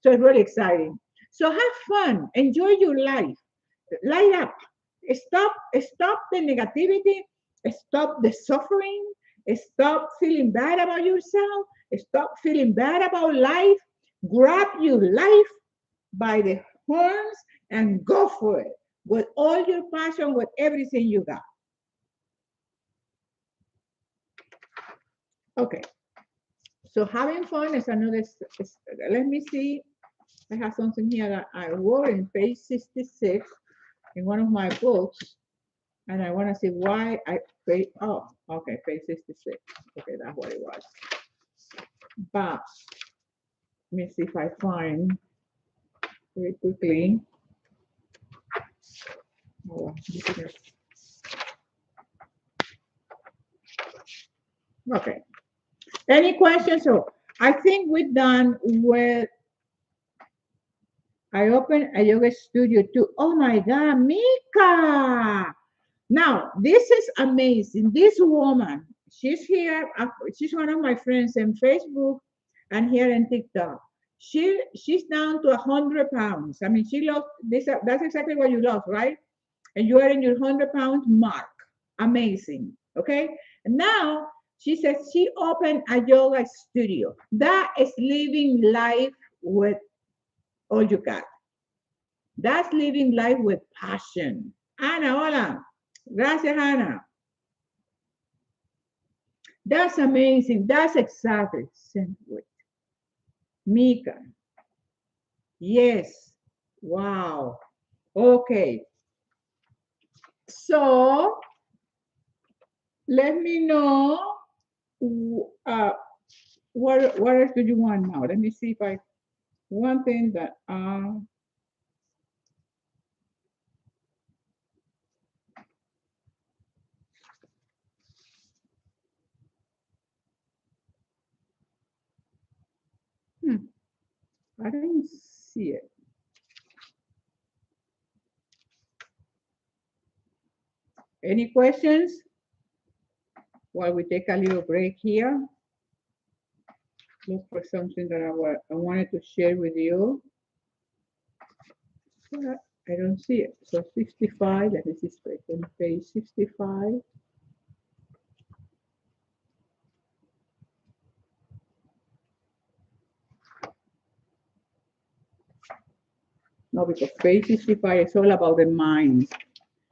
So it's really exciting. So have fun, enjoy your life, light up, stop the negativity, stop the suffering, stop feeling bad about yourself, stop feeling bad about life. Grab your life by the horns and go for it with all your passion, with everything you got. Okay, so having fun is another. Let me see. I have something here that I wrote in page 66 in one of my books, and I want to see why I pay. Oh, okay, page 66. Okay, that's what it was. But let me see if I find very quickly. Oh, okay. Any questions? So I think we're done with. I opened a yoga studio too. Oh my God, Mika! Now, this is amazing. This woman, she's here. She's one of my friends on Facebook and here in TikTok. She's down to 100 pounds. I mean, she lost this. That's exactly what you lost, right? And you are in your 100 pound mark. Amazing. Okay. And now she says she opened a yoga studio. That is living life with all you got. That's living life with passion. Ana, hola. Gracias, Ana. That's amazing. That's exactly. Wait. Mika. Yes. Wow. Okay. So let me know what else do you want now? Let me see if I one thing that I didn't see it. Any questions while we take a little break here? Look for something that I wanted to share with you. But I don't see it. So 65, let me see straight on page 65. No, because page 65 is all about the mind.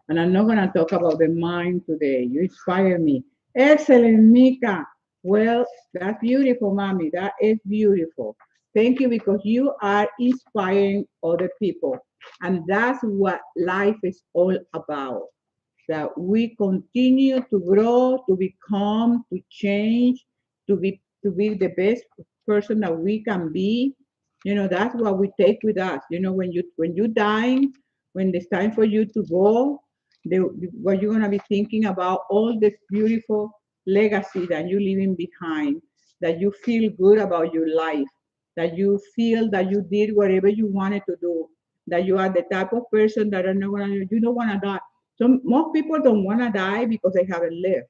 And I'm not going to talk about the mind today. You inspire me. Excellent, Mika. Well, that's beautiful, mommy. That is beautiful. Thank you because you are inspiring other people. And that's what life is all about. That we continue to grow, to become, to change, to be the best person that we can be. That's what we take with us. When you dying, when it's time for you to go, what you're gonna be thinking about all this beautiful legacy that you're leaving behind, that you feel good about your life, that you feel that you did whatever you wanted to do, that you are the type of person that are not gonna you don't wanna die. So most people don't wanna die because they haven't lived.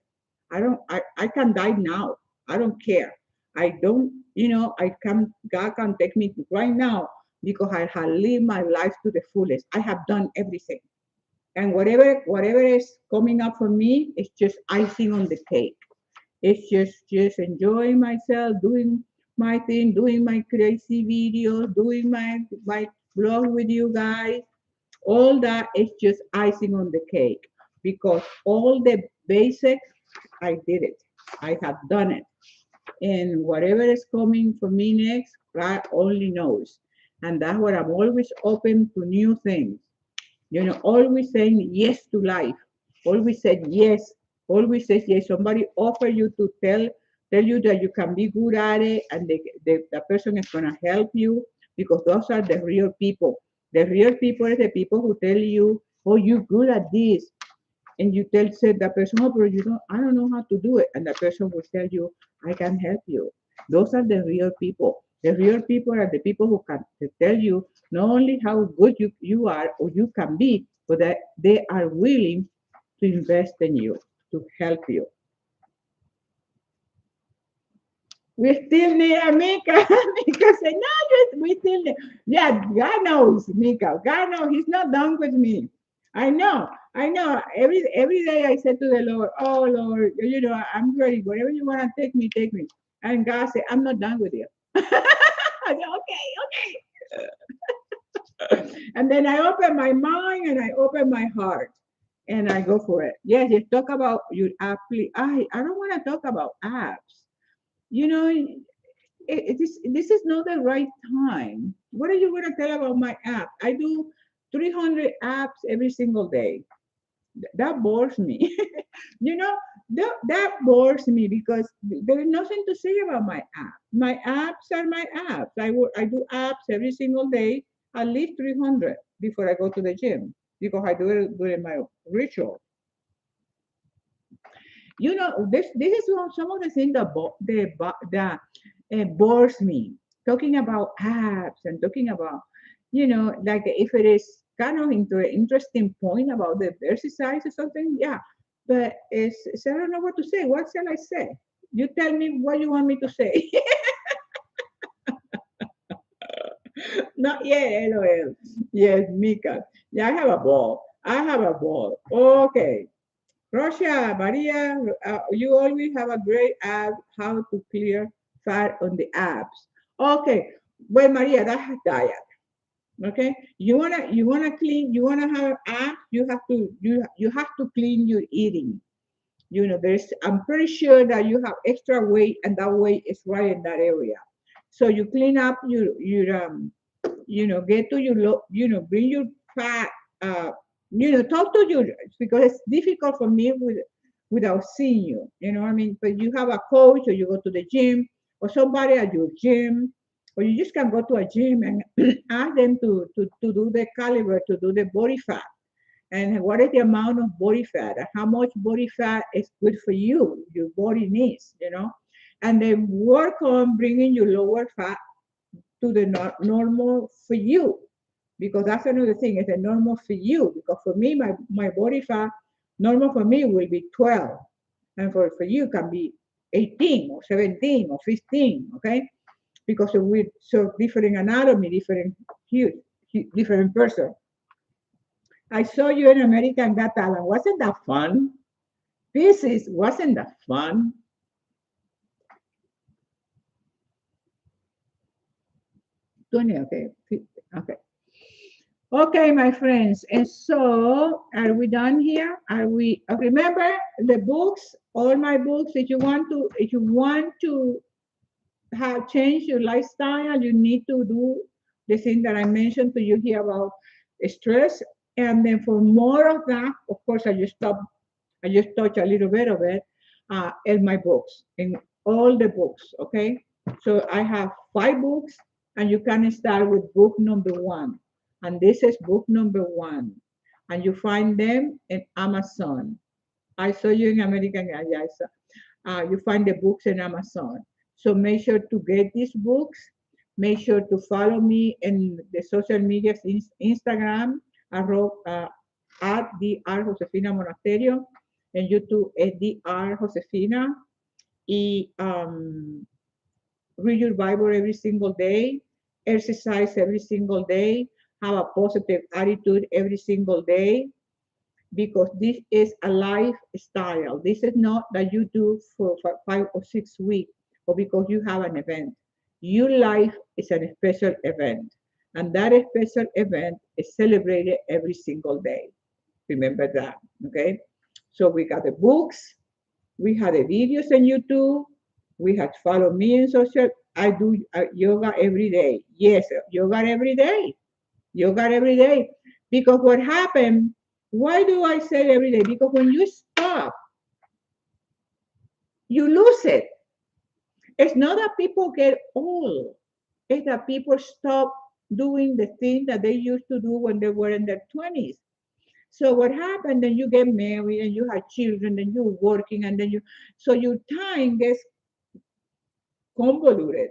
I can die now. I don't care. I don't, I can, God can take me right now because I have lived my life to the fullest. I have done everything. And whatever is coming up for me, it's just icing on the cake. It's just enjoying myself, doing my thing, doing my crazy videos, doing my blog with you guys. All that is just icing on the cake because all the basics, I did it. I have done it. And whatever is coming for me next, God only knows. And that's what I'm always open to new things. Always saying yes to life. Always said yes. Always says yes. Somebody offer you to tell you that you can be good at it, and the person is gonna help you because those are the real people. The real people are the people who tell you, "Oh, you're good at this," and you said that person, "Oh, but I don't know how to do it," and the person will tell you, "I can help you." Those are the real people. The real people are the people who can tell you not only how good you are or you can be, but that they are willing to invest in you, to help you. We still need a Mika. Mika said, no, we still need. Yeah, God knows, Mika. God knows he's not done with me. I know. I know. Every day I said to the Lord, oh Lord, I'm ready. Whatever you want to take me, take me. And God said, I'm not done with you. I said, okay, okay. And then I open my mind and I open my heart and I go for it. Yes, just talk about your app. I don't want to talk about apps. You know, this is not the right time. What are you going to tell about my app? I do 300 apps every single day. That bores me. you know, that bores me because there is nothing to say about my app. My apps are my apps. I do apps every single day, at least 300 before I go to the gym because I do it during my ritual. This is some of the things that bores me. Talking about apps and talking about, like if it is kind of into an interesting point about the exercise or something, yeah. But I don't know what to say. What shall I say? You tell me what you want me to say. Not yet, LOL. Yes, Mika. Yeah, I have a ball. I have a ball. Okay. Russia, Maria, you always have a great app how to clear fat on the apps. Okay, well, Maria, that's a diet. Okay, you wanna clean, you wanna have apps. You have to clean your eating. I'm pretty sure that you have extra weight, and that weight is right in that area. So you clean up get to your bring your fat, talk to you because it's difficult for me without seeing you. You know what I mean? But you have a coach, or you go to the gym, or somebody at your gym, or you just can go to a gym and ask them to do the caliber, to do the body fat, and what is the amount of body fat, and how much body fat is good for you, your body needs, and then work on bringing your lower fat to the normal for you, because that's another thing. It's a normal for you, because for me, my body fat normal for me will be 12, and for you can be 18 or 17 or 15. Okay, because we're so different anatomy, different huge, different person. I saw you in American Got Talent. Wasn't that fun? Wasn't that fun? Tony, okay. Okay. Okay, my friends. And so, are we done here? Are we? Remember the books, all my books. If you want to have changed your lifestyle, you need to do the thing that I mentioned to you here about stress. And then for more of that, of course, I just touch a little bit of it in my books, in all the books. Okay, so I have 5 books, and you can start with book number 1, and this is book number 1, and you find them in Amazon. I saw you in American. Yeah, I saw. You find the books in Amazon. So make sure to get these books. Make sure to follow me in the social media, Instagram, at Dr. Josefina Monasterio, en YouTube es Dr. Josefina. Y read your Bible every single day, exercise every single day, have a positive attitude every single day, because this is a lifestyle. This is not that you do for 5 or 6 weeks or because you have an event. Your life is a special event, and that special event is celebrated every single day. Remember that, okay? So we got the books, we had the videos on YouTube, we had follow me in social. I do yoga every day. Yes, yoga every day. Yoga every day. Because what happened, why do I say every day? Because when you stop, you lose it. It's not that people get old, it's that people stop doing the thing that they used to do when they were in their 20s. So what happened, then you get married and you have children and you're working and then so your time gets convoluted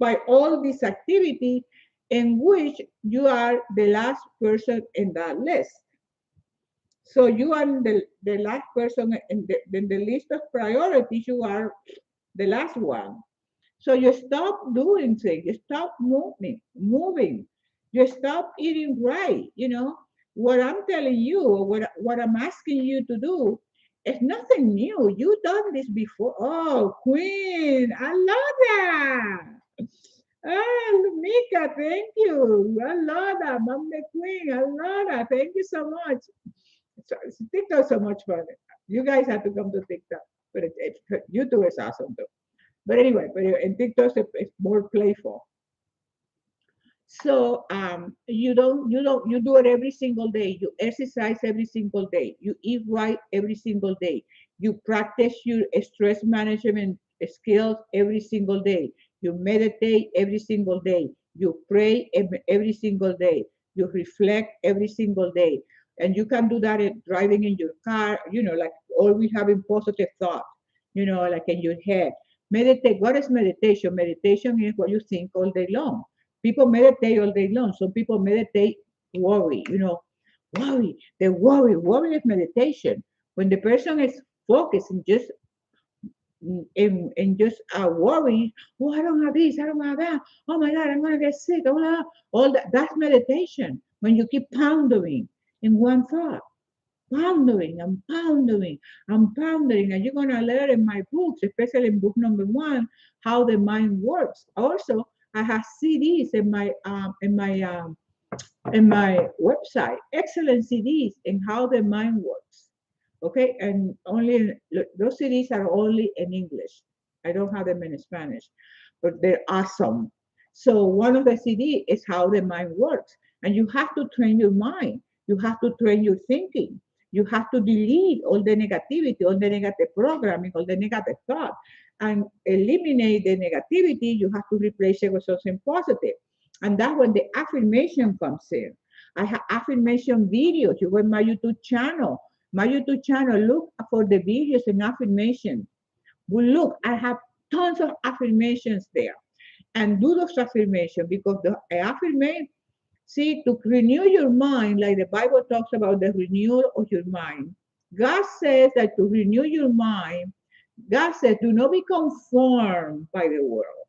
by all this activity in which you are the last person in that list. So you are the last person in the list of priorities, you are the last one. So you stop doing things, you stop moving, you stop eating right. What I'm telling you, what I'm asking you to do is nothing new. You've done this before. Oh, Queen, I love that. Ah, Mika, thank you. I love that. Mom the Queen, I love that. Thank you so much. So, TikTok's so much fun. You guys have to come to TikTok, but YouTube is awesome too. But anyway, in TikTok it's more playful. So you do it every single day. You exercise every single day. You eat right every single day. You practice your stress management skills every single day. You meditate every single day. You pray every single day. You reflect every single day. And you can do that in driving in your car, like always having positive thoughts, like in your head. Meditate. What is meditation? Meditation is what you think all day long. People meditate all day long. Some people meditate worry, worry. They worry. Worry is meditation. When the person is focused and just just worry, oh, I don't have this, I don't have that. Oh my God, I'm gonna get sick. Oh, all that's meditation. When you keep pondering in one thought, pondering and pondering and pondering, and you're gonna learn in my books, especially in book number 1, how the mind works. Also, I have CDs in my website, excellent CDs in how the mind works. Okay, and those CDs are only in English. I don't have them in Spanish, but they're awesome. So one of the CD is how the mind works, and you have to train your mind. You have to train your thinking. You have to delete all the negativity, all the negative programming, all the negative thought, and eliminate the negativity. You have to replace it with something positive, and that's when the affirmation comes in. I have affirmation videos. You go to my YouTube channel. Look for the videos and affirmation. Well, look, I have tons of affirmations there. And do those affirmations because the affirmation, see, to renew your mind, like the Bible talks about the renewal of your mind. God says that to renew your mind, God says, do not be conformed by the world.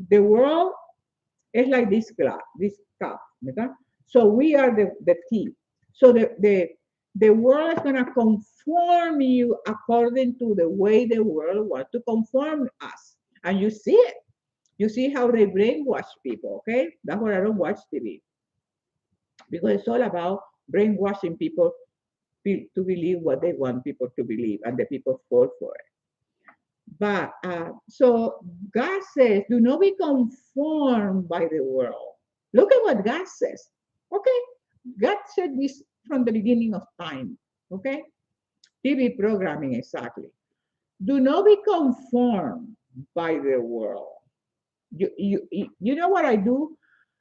The world is like this cup. Okay? So we are the tea. So the world is gonna conform you according to the way the world wants to conform us. And you see it. You see how they brainwash people, okay? That's why I don't watch TV. Because it's all about brainwashing people to believe what they want people to believe, and the people fall for it. But so God says, do not be conformed by the world. Look at what God says. Okay, God said this from the beginning of time. Okay, TV programming exactly. Do not be conformed by the world. You know what I do?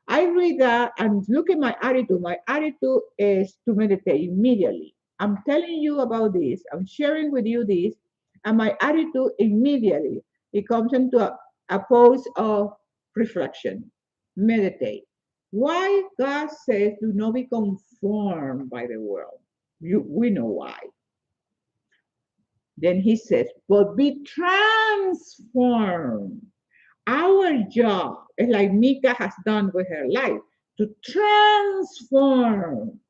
I read that and look at my attitude. My attitude is to meditate immediately. I'm telling you about this. I'm sharing with you this, and my attitude immediately it comes into a pose of reflection. Meditate. Why God says do not be conformed by the world. We know why. Then He says, but be transformed. Our job is like Mika has done with her life to transform.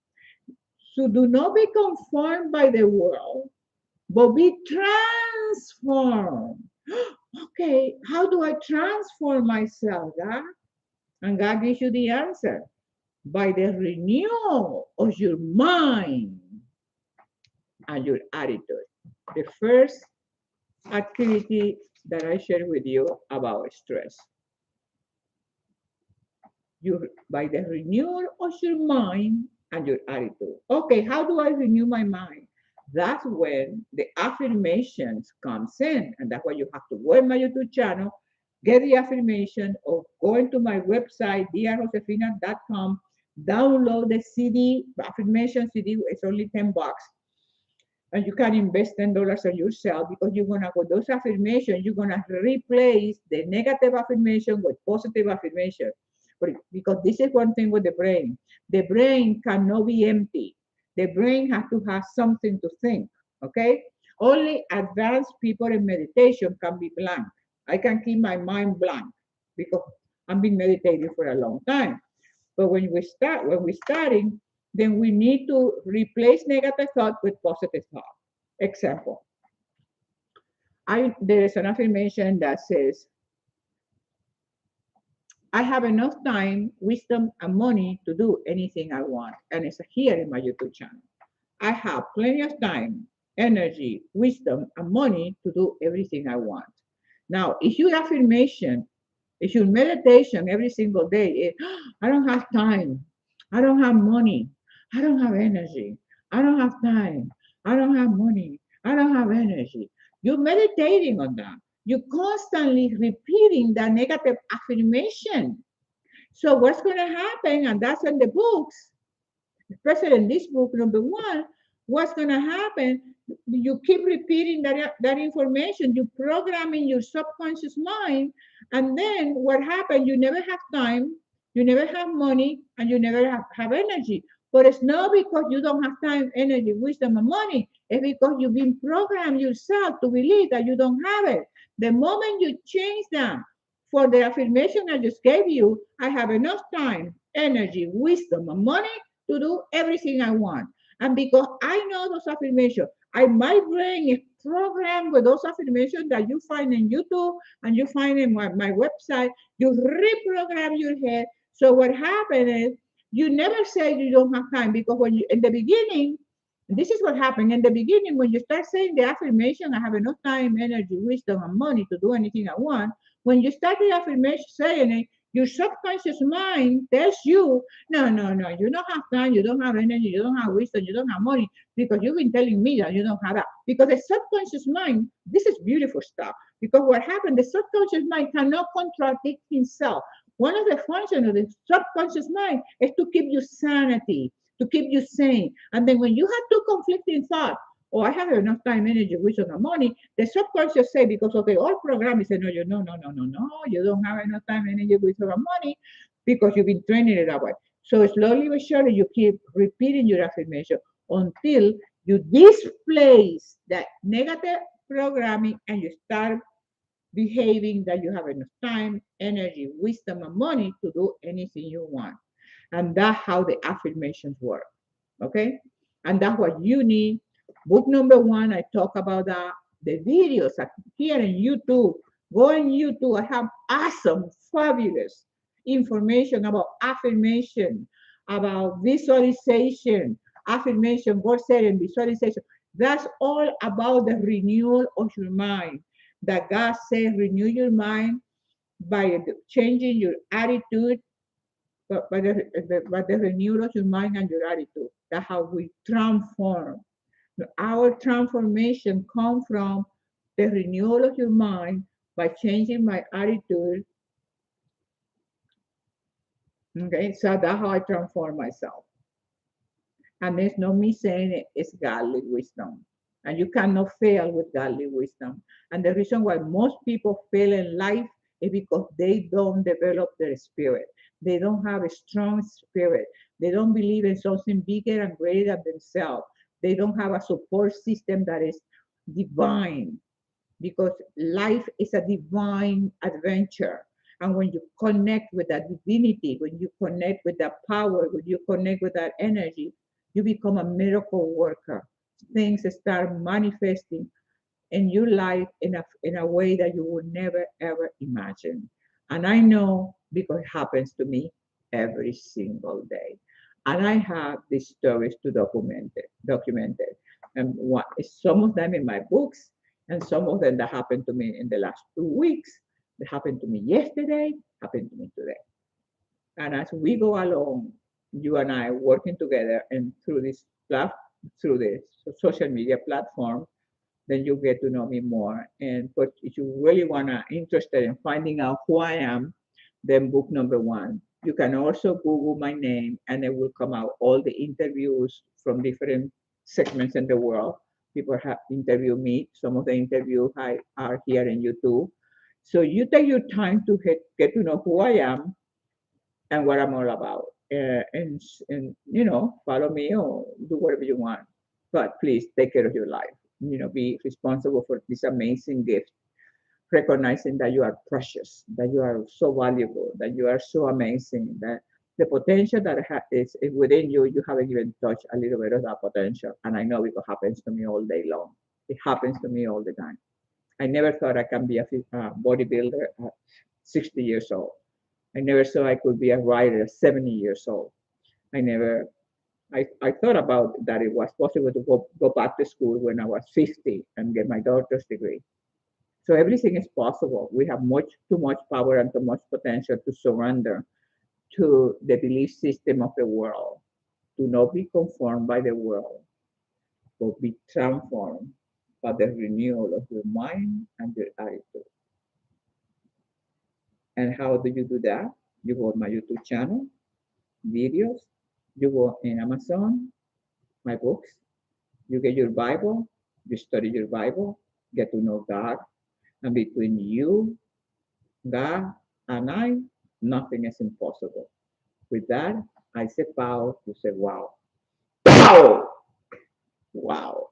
So do not be conformed by the world, but be transformed. Okay, how do I transform myself, God? And God gives you the answer by the renewal of your mind and your attitude. The first activity that I share with you about stress. By the renewal of your mind and your attitude. Okay, how do I renew my mind? That's when the affirmations comes in, and that's why you have to go in my YouTube channel, get the affirmation, or go into my website drjosefina.com, download the CD, affirmation CD. It's only $10, and you can invest $10 on yourself because you're gonna, with those affirmations, you're gonna replace the negative affirmation with positive affirmation. Because this is one thing with the brain. The brain cannot be empty. The brain has to have something to think. Okay? Only advanced people in meditation can be blank. I can keep my mind blank because I've been meditating for a long time. But when we're starting, then we need to replace negative thought with positive thought. Example, there is an affirmation that says, I have enough time, wisdom, and money to do anything I want. And it's here in my YouTube channel. I have plenty of time, energy, wisdom, and money to do everything I want. Now, if your affirmation, if your meditation every single day is, I don't have time, I don't have money, I don't have energy, I don't have time, I don't have money, I don't have energy. You're meditating on that. You're constantly repeating that negative affirmation. So what's going to happen, and that's in the books, especially in this book, number one, what's going to happen? You keep repeating that information, you program in your subconscious mind, and then what happens? You never have time, you never have money, and you never have energy. But it's not because you don't have time, energy, wisdom, and money. It's because you've been programmed yourself to believe that you don't have it. The moment you change that for the affirmation I just gave you, I have enough time, energy, wisdom, and money to do everything I want. And because I know those affirmations, my brain is programmed with those affirmations that you find in YouTube and you find in my website. You reprogram your head. So what happened is you never say you don't have time because when you in the beginning, this is what happened in the beginning when you start saying the affirmation, I have enough time, energy, wisdom, and money to do anything I want. When you start the affirmation saying it, your subconscious mind tells you, no, no, no, you don't have time, you don't have energy, you don't have wisdom, you don't have money, because you've been telling me that you don't have that. Because the subconscious mind, this is beautiful stuff. Because what happened, the subconscious mind cannot contradict himself. One of the functions of the subconscious mind is to keep you sanity, to keep you sane. And then when you have two conflicting thoughts, oh, I have enough time, energy, wisdom, and money, the subconscious say, because of the old program, is saying, no, no, no, no, no, no, you don't have enough time, energy, wisdom, and money because you've been training it that way. So slowly but surely, you keep repeating your affirmation until you displace that negative programming and you start behaving that you have enough time, energy, wisdom, and money to do anything you want. And that's how the affirmations work. Okay? And that's what you need. Book number one, I talk about that. The videos here in YouTube. Go on YouTube. I have awesome, fabulous information about affirmation, about visualization, affirmation, goal setting, visualization. That's all about the renewal of your mind. That God says, renew your mind by changing your attitude, but the renewal of your mind and your attitude. That's how we transform. Our transformation comes from the renewal of your mind by changing my attitude. Okay, so that's how I transform myself. And there's no me saying it, it's godly wisdom. And you cannot fail with godly wisdom. And the reason why most people fail in life is because they don't develop their spirit. They don't have a strong spirit. They don't believe in something bigger and greater than themselves. They don't have a support system that is divine, because life is a divine adventure. And when you connect with that divinity, when you connect with that power, when you connect with that energy, you become a miracle worker. Things start manifesting in your life in a way that you would never ever imagine. And I know because it happens to me every single day. And I have these stories to document it. And some of them in my books, and some of them that happened to me in the last 2 weeks. That happened to me yesterday, happened to me today. And as we go along, you and I working together and through this social media platform, then you get to know me more. And but if you really wanna interested in finding out who I am, then book number one. You can also Google my name, and it will come out all the interviews from different segments in the world. People have interviewed me. Some of the interviews are here in YouTube. So you take your time to get to know who I am and what I'm all about. And follow me or do whatever you want. But please take care of your life. Be responsible for this amazing gift, recognizing that you are precious, that you are so valuable, that you are so amazing, that the potential that is within you, you haven't even touched a little bit of that potential. And I know it happens to me all day long. It happens to me all the time. I never thought I can be a bodybuilder at 60 years old. I never thought I could be a writer at 70 years old. I never, I thought about that it was possible to go back to school when I was 50 and get my doctor's degree. So everything is possible. We have too much power and too much potential to surrender to the belief system of the world. Do not be conformed by the world, but be transformed by the renewal of your mind and your attitude. And how do you do that? You go on my YouTube channel, videos, you go in Amazon, my books, you get your Bible, you study your Bible, get to know God, and between you, God, and I, nothing is impossible. With that, I say pow, you say wow. Pow! Wow.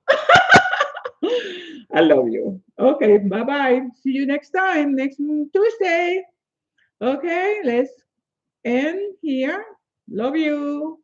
I love you. Okay, bye bye. See you next time, next Tuesday. Okay, let's end here. Love you.